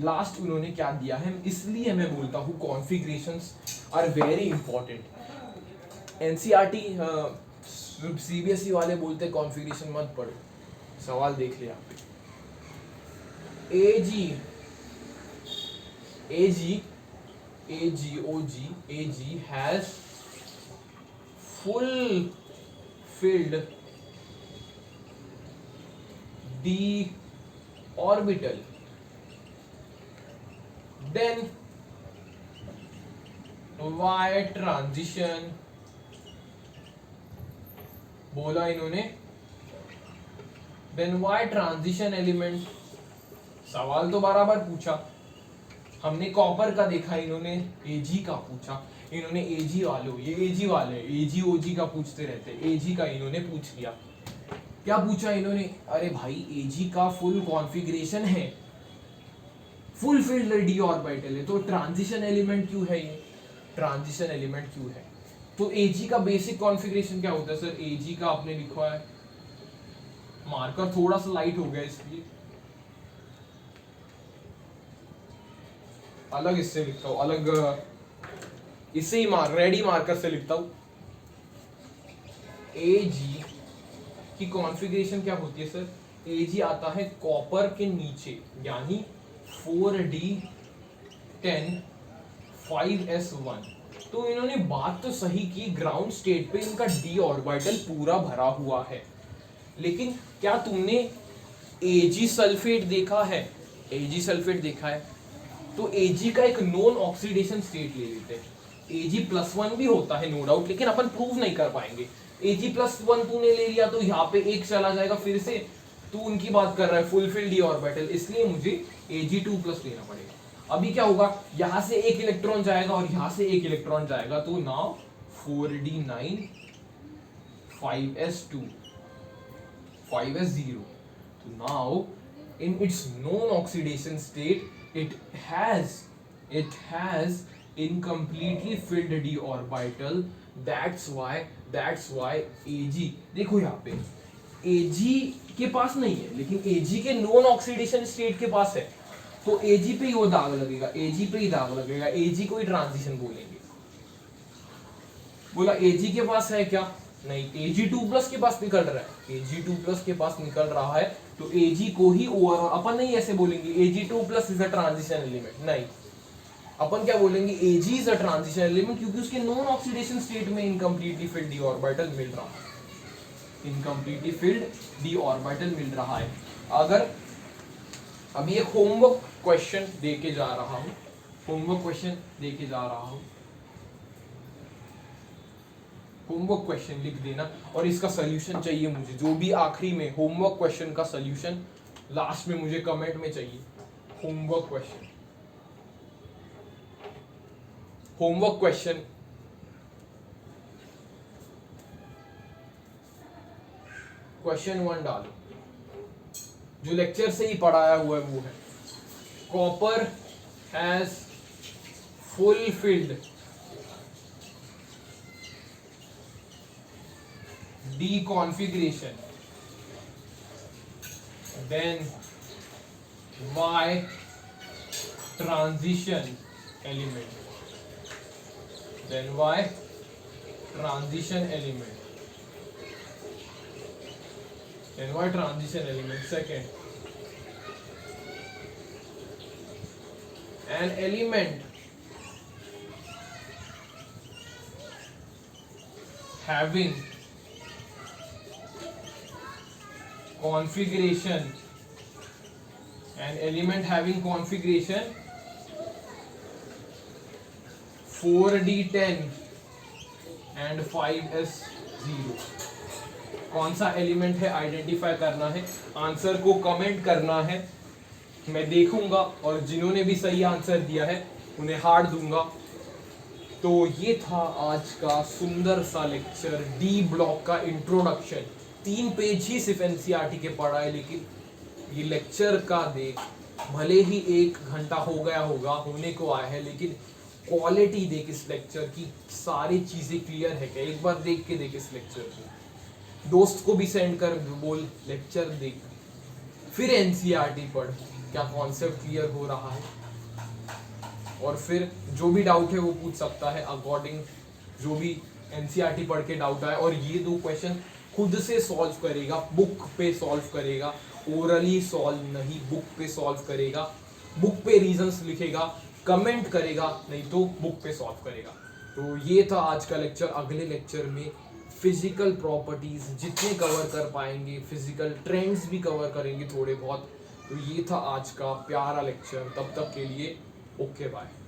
A: लास्ट उन्होंने क्या दिया है, इसलिए मैं बोलता हूं configurations are very important. NCERT CBSE वाले बोलते कॉन्फ़िगरेशन मत पढ़ो, सवाल देख ले आप। AG has fulfilled the orbital then why transition बोला इन्होंने, देन वाई ट्रांजिशन एलिमेंट, सवाल तो बराबर पूछा। हमने कॉपर का देखा, इन्होंने एजी का पूछा। इन्होंने एजी वालों, ये एजी वाले एजी ओजी का पूछते रहते, एजी का इन्होंने पूछ लिया। क्या पूछा इन्होंने? अरे भाई एजी का फुल कॉन्फ़िगरेशन है, फुल फील्ड डी ऑर्बिटल है, तो ट्रांजिशन एलिमेंट क्यों है? ये ट्रांजिशन एलिमेंट क्यों है? तो एजी का बेसिक कॉन्फ़िगरेशन क्या होता है सर? एजी का आपने लिखा है, मार्कर थोड़ा सा लाइट हो गया इसलिए अलग इससे लिखता हूं, अलग इसे ही रेडी मार्कर से लिखता हूं। एजी की कॉन्फ़िगरेशन क्या होती है सर? एजी आता है कॉपर के नीचे, यानी 4d10 5s1। तो इन्होंने बात तो सही की, ग्राउंड स्टेट पे इनका डी ऑर्बिटल पूरा भरा हुआ है, लेकिन क्या तुमने एजी सल्फेट देखा है? एजी सल्फेट देखा है तो एजी का एक नॉन ऑक्सीडेशन स्टेट ले लेते हैं। Ag+1 भी होता है नो डाउट, लेकिन अपन प्रूव नहीं कर पाएंगे। Ag+1 तूने ले लिया तो यहाँ पे एक चला जाएगा, फिर से तू उनकी बात कर रहा है फुलफिल डी ऑर्बिटल, इसलिए मुझे Ag2+ लेना पड़ेगा। अभी क्या होगा, यहाँ से एक इलेक्ट्रॉन जाएगा और यहाँ से एक इलेक्ट्रॉन जाएगा, तो नाउ 4d9 5s2 5s0। तो now in its non-oxidation state it has incompletely filled d orbital, that's why Ag, देखो यहाँ पे Ag के पास नहीं है, लेकिन Ag के नॉन ऑक्सीडेशन स्टेट के पास है, तो Ag पे ही वो दाग लगेगा, Ag पे ही दाग लगेगा, Ag को ही ट्रांजिशन बोलेंगे। बोला Ag के पास है क्या? नहीं, Ag2+ के पास निकल रहा है, Ag2+ के पास निकल रहा है, तो Ag को ही ओवरऑल अपन नहीं ऐसे बोलेंगे Ag2+ is a transition element, नहीं, अपन क्या बोलेंगे Ag is a transition element, क्योंकि उसके नॉन ऑक्सीडेशन स्टेट में इनकम्प्लीटली फिल्ड डी ऑर्बिटल मिल रहा है, इनकम्प्लीटली फिल्ड डी ऑर्बिटल मिल रहा है। अगर अभी एक होमवर्क क्वेश्चन दे के जा रहा हूं, होमवर्क क्वेश्चन दे के जा रहा हूं, होमवर्क क्वेश्चन लिख देना और इसका सॉल्यूशन चाहिए मुझे, जो भी आखिरी में होमवर्क क्वेश्चन का सॉल्यूशन लास्ट में मुझे कमेंट में चाहिए। Homework question, homework question question 1 डालो, जो लेक्चर से ही पढ़ाया हुआ है वो है, copper has fulfilled deconfiguration, then Y transition element, then Y transition element, then Y transition element. Second, an element having configuration, an element having configuration 4d10 and 5s0, कौन सा एलिमेंट है आइडेंटिफाई करना है, आंसर को comment करना है, मैं देखूंगा और जिन्होंने भी सही आंसर दिया है उन्हें हार्ट दूंगा। तो ये था आज का सुंदर सा लेक्चर, डी ब्लॉक का इंट्रोडक्शन। 3 पेज ही सिर्फ एनसीईआरटी के पढ़ा है, लेकिन ये लेक्चर का देख, भले ही 1 घंटा हो गया होगा, होने को आया है, लेकिन क्वालिटी देख इस लेक्चर की, सारी चीजें क्लियर है क्या? एक बार देख के देख इस लेक्चर को, दोस्त को भी सेंड कर, बोल लेक्चर देख, फिर एनसीईआरटी पढ़, क्या कॉन्सेप्ट क्लियर हो रहा है, और फिर जो भी डाउट है वो पूछ सकता है अकॉर्डिंग जो भी एनसीईआरटी पढ़ के डाउट आए। और ये 2 क्वेश्चन खुद से सॉल्व करेगा, बुक पे सॉल्व करेगा, ओरली सॉल्व नहीं, बुक पे सॉल्व करेगा, बुक पे रीजंस लिखेगा, कमेंट करेगा, नहीं तो बुक पे सॉल्व करेगा। तो ये था आज का लेक्चर। अगले लेक्चर में फिजिकल प्रॉपर्टीज जितने कवर कर पाएंगे, फिजिकल ट्रेंड्स भी कवर करेंगे थोड़े बहुत। तो ये था आज का प्यारा लेक्चर, तब तक के लिए ओके बाय।